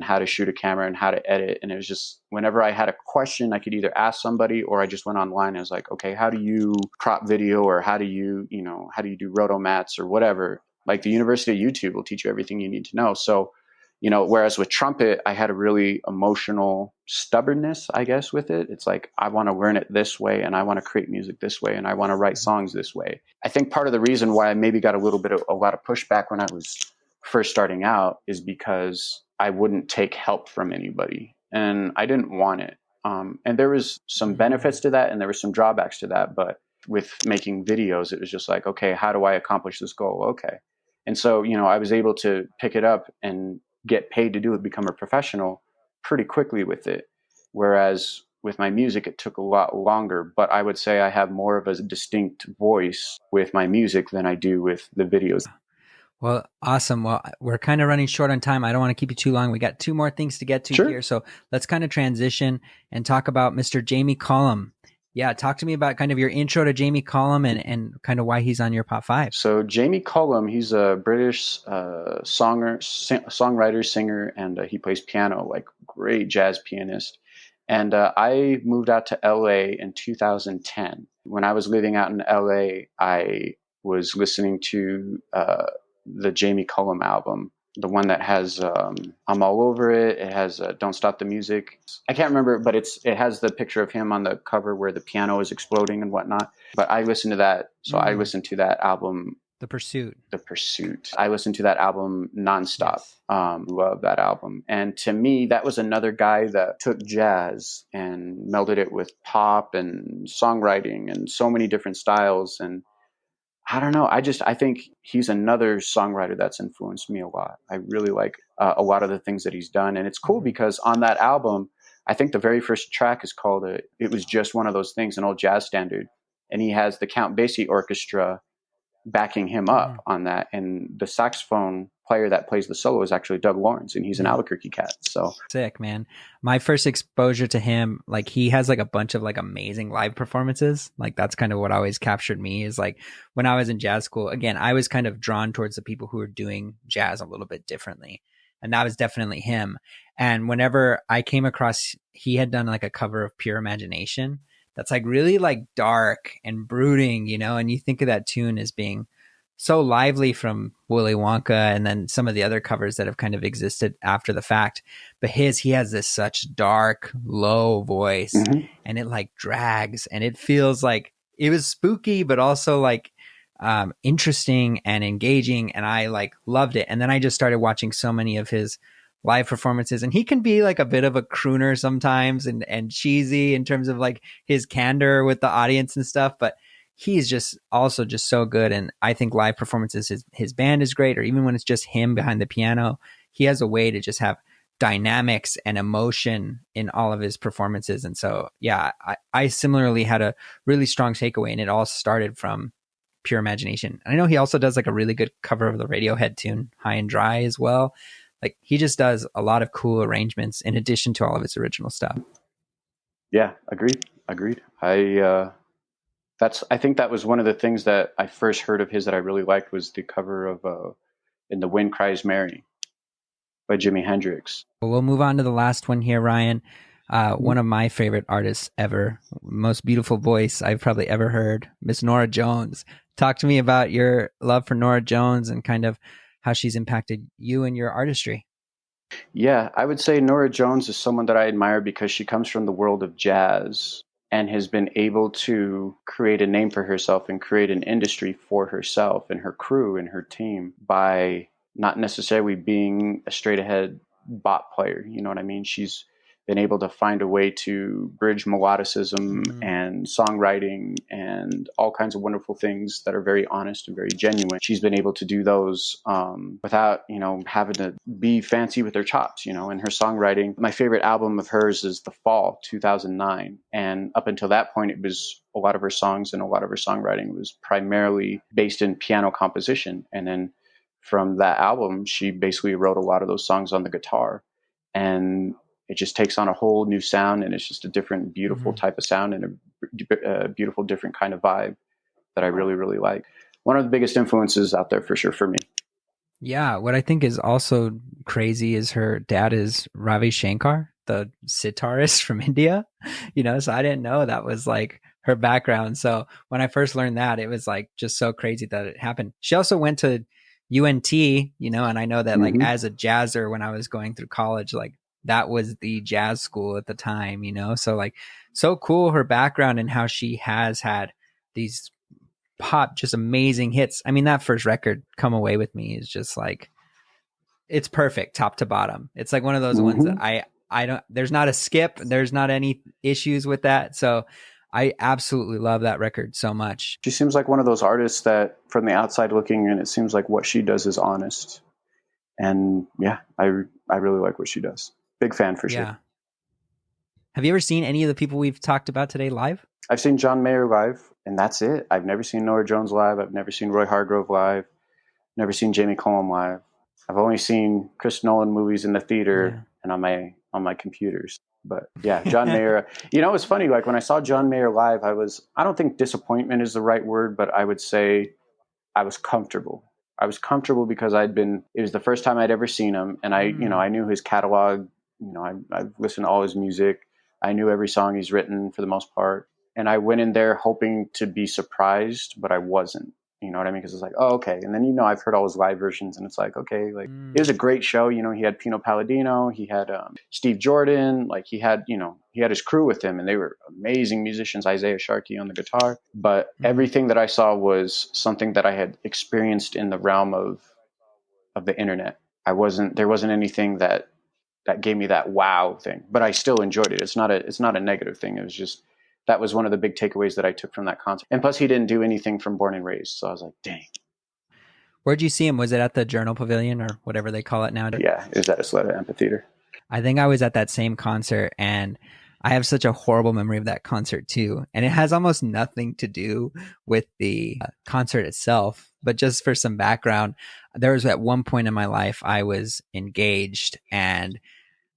how to shoot a camera and how to edit. And it was just whenever I had a question, I could either ask somebody or I just went online and was like, okay, how do you crop video, or how do you do rotomats or whatever? Like the University of YouTube will teach you everything you need to know. So, whereas with trumpet, I had a really emotional stubbornness, I guess, with it. It's like, I want to learn it this way and I want to create music this way and I want to write songs this way. I think part of the reason why I maybe got a lot of pushback when I was first starting out is because I wouldn't take help from anybody and I didn't want it. And there was some Mm-hmm. benefits to that and there were some drawbacks to that. But with making videos, it was just like, okay, how do I accomplish this goal? Okay. And so, I was able to pick it up and get paid to do it, become a professional pretty quickly with it. Whereas with my music, it took a lot longer, but I would say I have more of a distinct voice with my music than I do with the videos. Well, awesome. Well, we're kind of running short on time. I don't want to keep you too long. We got two more things to get to Sure. here. So let's kind of transition and talk about Mr. Jamie Cullum. Yeah, talk to me about kind of your intro to Jamie Cullum and kind of why he's on your pop five. So Jamie Cullum, he's a British songwriter, singer, and he plays piano, like great jazz pianist. And I moved out to LA in 2010. When I was living out in LA, I was listening to the Jamie Cullum album, the one that has I'm All Over It. It has Don't Stop the Music. I can't remember, but it has the picture of him on the cover where the piano is exploding and whatnot. But I listened to that. So I listened to that album. The Pursuit. The Pursuit. I listened to that album nonstop. Yes. Love that album. And to me, that was another guy that took jazz and melded it with pop and songwriting and so many different styles. And I don't know. I think he's another songwriter that's influenced me a lot. I really like a lot of the things that he's done. And it's cool because on that album, I think the very first track is called It Was Just One of Those Things, an old jazz standard. And he has the Count Basie Orchestra backing him up on that. And the saxophone player that plays the solo is actually Doug Lawrence, and he's an Albuquerque cat. So sick, man. My first exposure to him, like he has like a bunch of like amazing live performances. Like that's kind of what always captured me is like when I was in jazz school, again, I was kind of drawn towards the people who were doing jazz a little bit differently. And that was definitely him. And whenever I came across, he had done like a cover of Pure Imagination that's like really like dark and brooding, you know, and you think of that tune as being so lively from Willy Wonka and then some of the other covers that have kind of existed after the fact. But he has this such dark, low voice and it like drags and it feels like it was spooky, but also like interesting and engaging. And I like loved it. And then I just started watching so many of his live performances, and he can be like a bit of a crooner sometimes and cheesy in terms of like his candor with the audience and stuff, but he's just also just so good. And I think live performances, his band is great, or even when it's just him behind the piano, he has a way to just have dynamics and emotion in all of his performances. And so, yeah, I similarly had a really strong takeaway, and it all started from Pure Imagination. And I know he also does like a really good cover of the Radiohead tune High and Dry as well. Like he just does a lot of cool arrangements in addition to all of his original stuff. Yeah, agreed. I think that was one of the things that I first heard of his that I really liked was the cover of In the Wind Cries Mary by Jimi Hendrix. Well, we'll move on to the last one here, Ryan. One of my favorite artists ever, most beautiful voice I've probably ever heard, Miss Norah Jones. Talk to me about your love for Norah Jones and kind of how she's impacted you and your artistry. Yeah, I would say Norah Jones is someone that I admire because she comes from the world of jazz and has been able to create a name for herself and create an industry for herself and her crew and her team by not necessarily being a straight ahead bop player. You know what I mean? She's been able to find a way to bridge melodicism and songwriting and all kinds of wonderful things that are very honest and very genuine. She's been able to do those without, having to be fancy with her chops, and her songwriting. My favorite album of hers is The Fall, 2009. And up until that point, it was a lot of her songs and a lot of her songwriting was primarily based in piano composition. And then from that album, she basically wrote a lot of those songs on the guitar. And it just takes on a whole new sound, and it's just a different, beautiful type of sound and a beautiful, different kind of vibe that I really, really like. One of the biggest influences out there for sure for me. Yeah, what I think is also crazy is her dad is Ravi Shankar, the sitarist from India, so I didn't know that was like her background. So when I first learned that, it was like just so crazy that it happened. She also went to UNT, and I know that like as a jazzer when I was going through college, like that was the jazz school at the time, so like so cool her background and how she has had these pop just amazing hits. I mean, that first record, Come Away With Me, is just like it's perfect top to bottom. It's like one of those ones that I don't, there's not a skip, there's not any issues with that. So I absolutely love that record so much. She seems like one of those artists that from the outside looking in, it seems like what she does is honest. And yeah, I really like what she does. Big fan for sure. Have you ever seen any of the people we've talked about today live? I've seen John Mayer live, and that's it. I've never seen Norah Jones live. I've never seen Roy Hargrove live. Never seen Jamie Cullum live. I've only seen Chris Nolan movies in the theater and on my computers. But yeah, John Mayer. It's funny. Like when I saw John Mayer live, I don't think disappointment is the right word, but I would say I was comfortable. I was comfortable because it was the first time I'd ever seen him, and I knew his catalog. I've listened to all his music. I knew every song he's written for the most part. And I went in there hoping to be surprised, but I wasn't. You know what I mean? Because it's like, oh, okay. And then, you know, I've heard all his live versions, and it's like, okay, like it was a great show. You know, he had Pino Palladino, he had Steve Jordan, like he had his crew with him, and they were amazing musicians. Isaiah Sharkey on the guitar. But everything that I saw was something that I had experienced in the realm of the internet. There wasn't anything that gave me that wow thing, but I still enjoyed it. It's not a negative thing. It was just, that was one of the big takeaways that I took from that concert. And plus he didn't do anything from Born and Raised. So I was like, dang. Where'd you see him? Was it at the Journal Pavilion or whatever they call it now? Yeah, it was at a Sleta Amphitheater. I think I was at that same concert, and I have such a horrible memory of that concert too. And it has almost nothing to do with the concert itself, but just for some background, there was at one point in my life I was engaged, and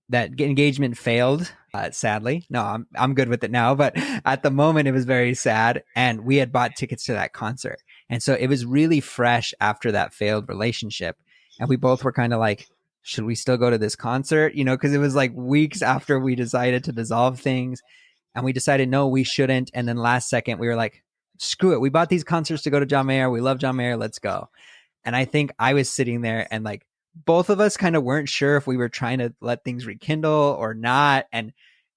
that engagement failed. Sadly, no, I'm good with it now, but at the moment it was very sad, and we had bought tickets to that concert, and so it was really fresh after that failed relationship, and we both were kind of like, should we still go to this concert? You know, because it was like weeks after we decided to dissolve things, and we decided no, we shouldn't, and then last second we were like, screw it, we bought these concerts to go to John Mayer, we love John Mayer, let's go. And I think I was sitting there, and like both of us kind of weren't sure if we were trying to let things rekindle or not. And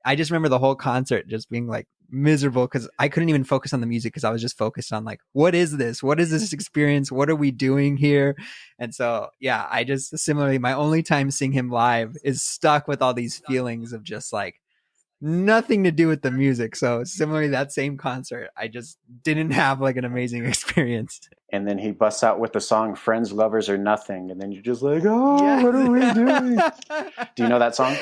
I just remember the whole concert just being like miserable because I couldn't even focus on the music because I was just focused on like, what is this? What is this experience? What are we doing here? And so, yeah, I just similarly, my only time seeing him live is stuck with all these feelings of just like nothing to do with the music. So similarly, that same concert, I just didn't have like an amazing experience. And then he busts out with the song Friends, Lovers, or Nothing. And then you're just like, oh, yes. What are we doing? Do you know that song?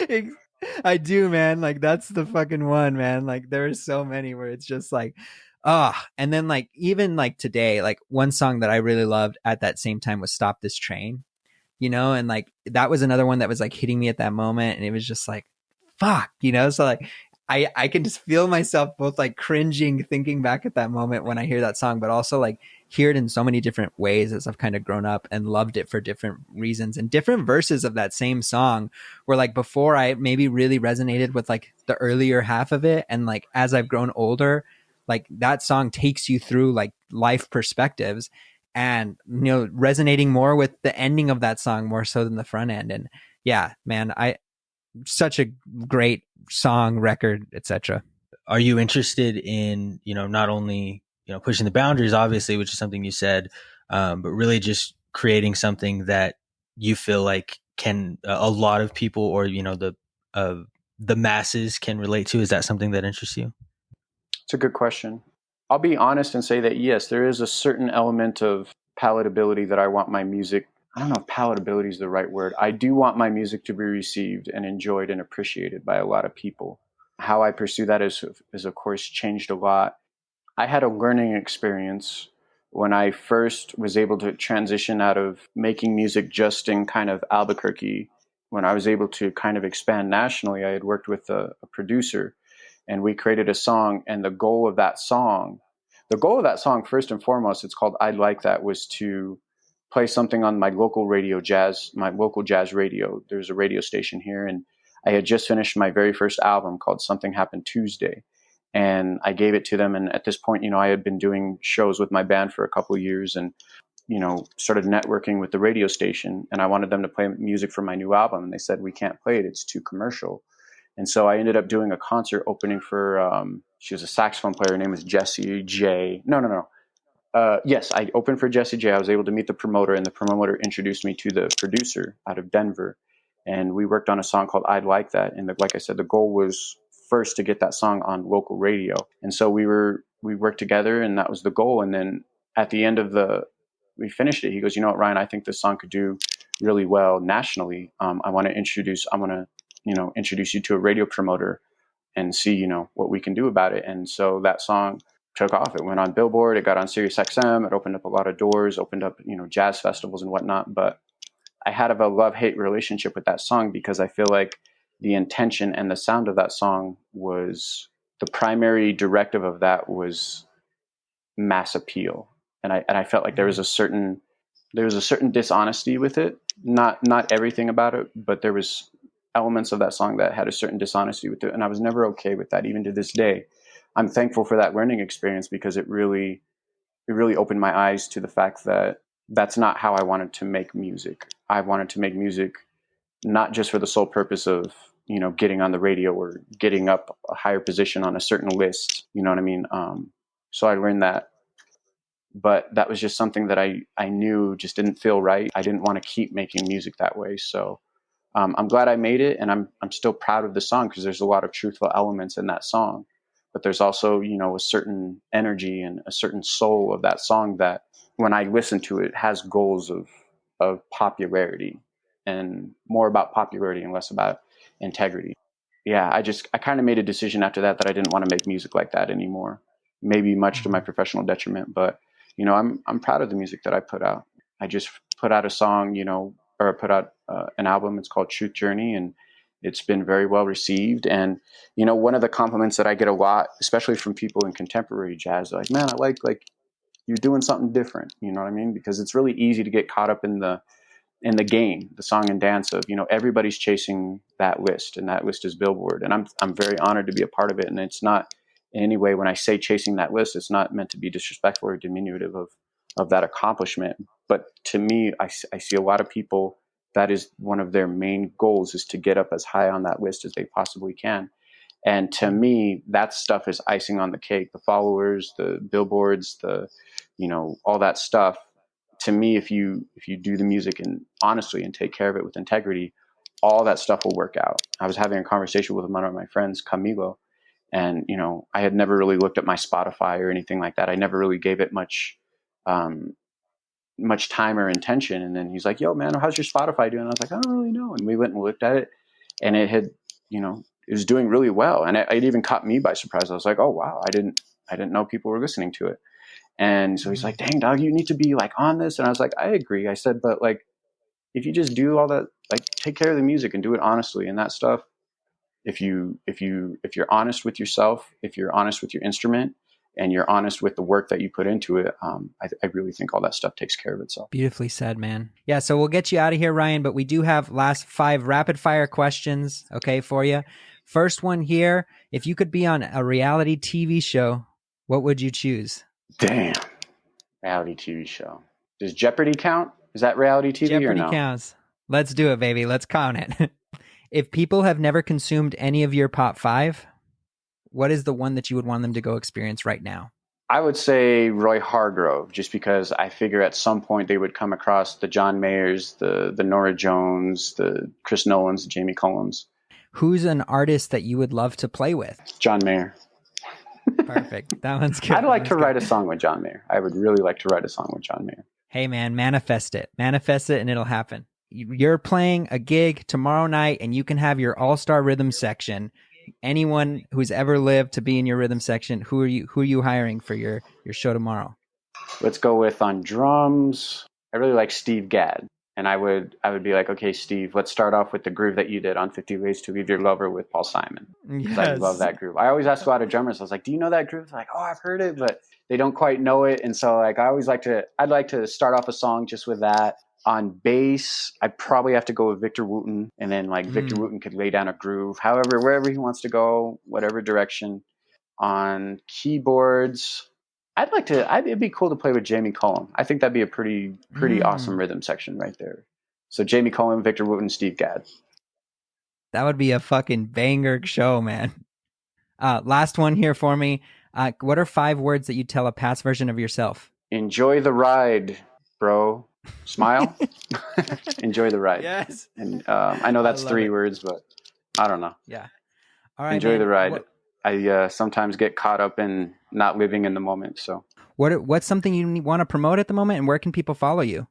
I do, man. Like, that's the fucking one, man. Like, there are so many where it's just like, and then like, even like today, like one song that I really loved at that same time was Stop This Train, you know? And like, that was another one that was like hitting me at that moment. And it was just like, fuck, you know? So like, I can just feel myself both like cringing, thinking back at that moment when I hear that song, but also like hear it in so many different ways as I've kind of grown up and loved it for different reasons, and different verses of that same song where like before I maybe really resonated with like the earlier half of it. And like, as I've grown older, like that song takes you through like life perspectives, and, you know, resonating more with the ending of that song more so than the front end. And yeah, man, such a great song, record, etc. Are you interested in, you know, not only, you know, pushing the boundaries, obviously, which is something you said, but really just creating something that you feel like can a lot of people, or, you know, the masses can relate to? Is that something that interests you? It's a good question. I'll be honest and say that yes, there is a certain element of palatability that I want my music. I don't know if palatability is the right word. I do want my music to be received and enjoyed and appreciated by a lot of people. How I pursue that is of course changed a lot. I had a learning experience when I first was able to transition out of making music just in kind of Albuquerque. When I was able to kind of expand nationally, I had worked with a producer, and we created a song. And the goal of that song, first and foremost, it's called I'd Like That, was to play something on my local jazz radio. There's a radio station here, and I had just finished my very first album called Something Happened Tuesday. And I gave it to them. And at this point, you know, I had been doing shows with my band for a couple of years, and, you know, started networking with the radio station. And I wanted them to play music for my new album. And they said, we can't play it. It's too commercial. And so I ended up doing a concert opening for, she was a saxophone player. Her name was Jessie J. No. Yes, I opened for Jessie J. I was able to meet the promoter, and the promoter introduced me to the producer out of Denver. And we worked on a song called I'd Like That. And like I said, the goal was first to get that song on local radio. And so we worked together, and that was the goal. And then at the end of we finished it. He goes, you know what, Ryan, I think this song could do really well nationally. I want to introduce you to a radio promoter and see, you know, what we can do about it. And so that song took off. It went on Billboard. It got on Sirius XM. It opened up a lot of doors, opened up, you know, jazz festivals and whatnot. But I had a love-hate relationship with that song because I feel like the intention and the sound of that song was the primary directive of that was mass appeal. And I felt like there was a certain dishonesty with it. Not everything about it, but there was elements of that song that had a certain dishonesty with it. And I was never okay with that, even to this day. I'm thankful for that learning experience because it really it really opened my eyes to the fact that that's not how I wanted to make music. I wanted to make music not just for the sole purpose of, you know, getting on the radio or getting up a higher position on a certain list. You know what I mean? So I learned that, but that was just something that I knew just didn't feel right. I didn't want to keep making music that way. So I'm glad I made it, and I'm still proud of the song because there's a lot of truthful elements in that song. But there's also, you know, a certain energy and a certain soul of that song that when I listen to it has goals of popularity, and more about popularity and less about integrity. Yeah, I kind of made a decision after that I didn't want to make music like that anymore. Maybe much to my professional detriment, but you know, I'm proud of the music that I put out. I just put out a song, you know, or put out an album. It's called Truth Journey, and it's been very well received. And you know, one of the compliments that I get a lot, especially from people in contemporary jazz, like, man, I like you're doing something different. You know what I mean? Because it's really easy to get caught up in the game, the song and dance of, you know, everybody's chasing that list, and that list is Billboard, and I'm very honored to be a part of it. And it's not in any way, when I say chasing that list, it's not meant to be disrespectful or diminutive of that accomplishment. But to me, I see a lot of people, that is one of their main goals, is to get up as high on that list as they possibly can. And to me, that stuff is icing on the cake. The followers, the billboards, the, you know, all that stuff. To me, if you do the music and honestly and take care of it with integrity, all that stuff will work out. I was having a conversation with one of my friends, Camilo, and you know, I had never really looked at my Spotify or anything like that. I never really gave it much time or intention. And then he's like, "Yo, man, how's your Spotify doing?" And I was like, "I don't really know." And we went and looked at it, and it had, you know, it was doing really well, and it even caught me by surprise. I was like, "Oh wow, I didn't know people were listening to it." And so he's like, "Dang, dog, you need to be like on this." And I was like, "I agree." I said, "But like, if you just do all that, like take care of the music and do it honestly and that stuff, if you're honest with yourself, if you're honest with your instrument, and you're honest with the work that you put into it, I really think all that stuff takes care of itself." Beautifully said, man. Yeah, so we'll get you out of here, Ryan, but we do have last 5 rapid fire questions, okay, for you. First one here, if you could be on a reality TV show, what would you choose? Damn, reality TV show. Does Jeopardy count? Is that reality TV Jeopardy or no? counts. Let's do it, baby. Let's count it. If people have never consumed any of your pop 5, what is the one that you would want them to go experience right now? I would say Roy Hargrove, just because I figure at some point they would come across the John Mayers, the Norah Jones, the Chris Nolans, the Jamie Cullums. Who's an artist that you would love to play with? John Mayer. Perfect. That one's good. I'd like to write a song with John Mayer. I would really like to write a song with John Mayer. Hey, man, manifest it. Manifest it and it'll happen. You're playing a gig tomorrow night and you can have your all-star rhythm section. Anyone who's ever lived to be in your rhythm section, who are you hiring for your show tomorrow? Let's go with, on drums, I really like Steve Gadd. And I would be like, "Okay, Steve, let's start off with the groove that you did on 50 Ways to Leave Your Lover with Paul Simon." Because I love that groove. I always ask a lot of drummers, I was like, "Do you know that groove?" They're like, "Oh, I've heard it," but they don't quite know it. And so like, I'd like to start off a song just with that. On bass, I probably have to go with Victor Wooten, and then like Victor Wooten could lay down a groove, however, wherever he wants to go, whatever direction. On keyboards, it'd be cool to play with Jamie Cullum. I think that'd be a pretty awesome rhythm section right there. So Jamie Cullum, Victor Wooten, Steve Gadd. That would be a fucking banger show, man. Last one here for me. What are 5 words that you tell a past version of yourself? Enjoy the ride, bro. Smile. Enjoy the ride. Yes. And I know that's 3 words, but I don't know. Yeah. All right. Enjoy the ride. I sometimes get caught up in not living in the moment. So what's something you want to promote at the moment, and where can people follow you?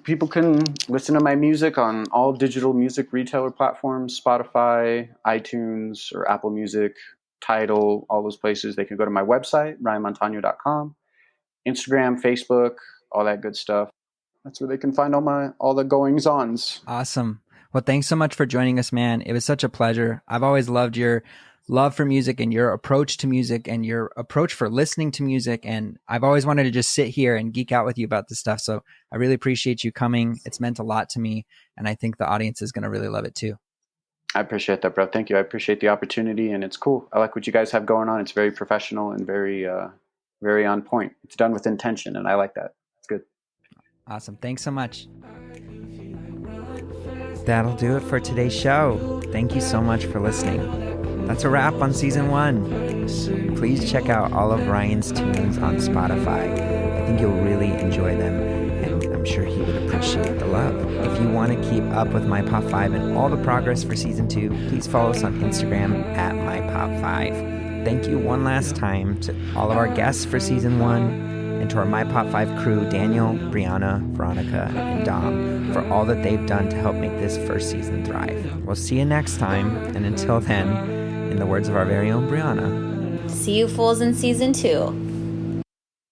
People can listen to my music on all digital music retailer platforms: Spotify, iTunes, or Apple Music, Tidal, all those places. They can go to my website, ryanmontano.com, Instagram, Facebook, all that good stuff. That's where they can find all the goings-ons. Awesome. Well, thanks so much for joining us, man. It was such a pleasure. I've always loved your love for music and your approach to music and your approach for listening to music. And I've always wanted to just sit here and geek out with you about this stuff. So I really appreciate you coming. It's meant a lot to me. And I think the audience is going to really love it too. I appreciate that, bro. Thank you. I appreciate the opportunity, and it's cool. I like what you guys have going on. It's very professional and very very on point. It's done with intention, and I like that. It's good. Awesome. Thanks so much. That'll do it for today's show. Thank you so much for listening. That's a wrap on season 1. Please check out all of Ryan's tunes on Spotify. I think you'll really enjoy them, and I'm sure he would appreciate the love. If you want to keep up with My Pop 5 and all the progress for season 2, please follow us on Instagram at MyPop5. Thank you one last time to all of our guests for season 1, and to our My Pop 5 crew, Daniel, Brianna, Veronica, and Dom, for all that they've done to help make this first season thrive. We'll see you next time, and until then, in the words of our very own Brianna, see you fools in season 2.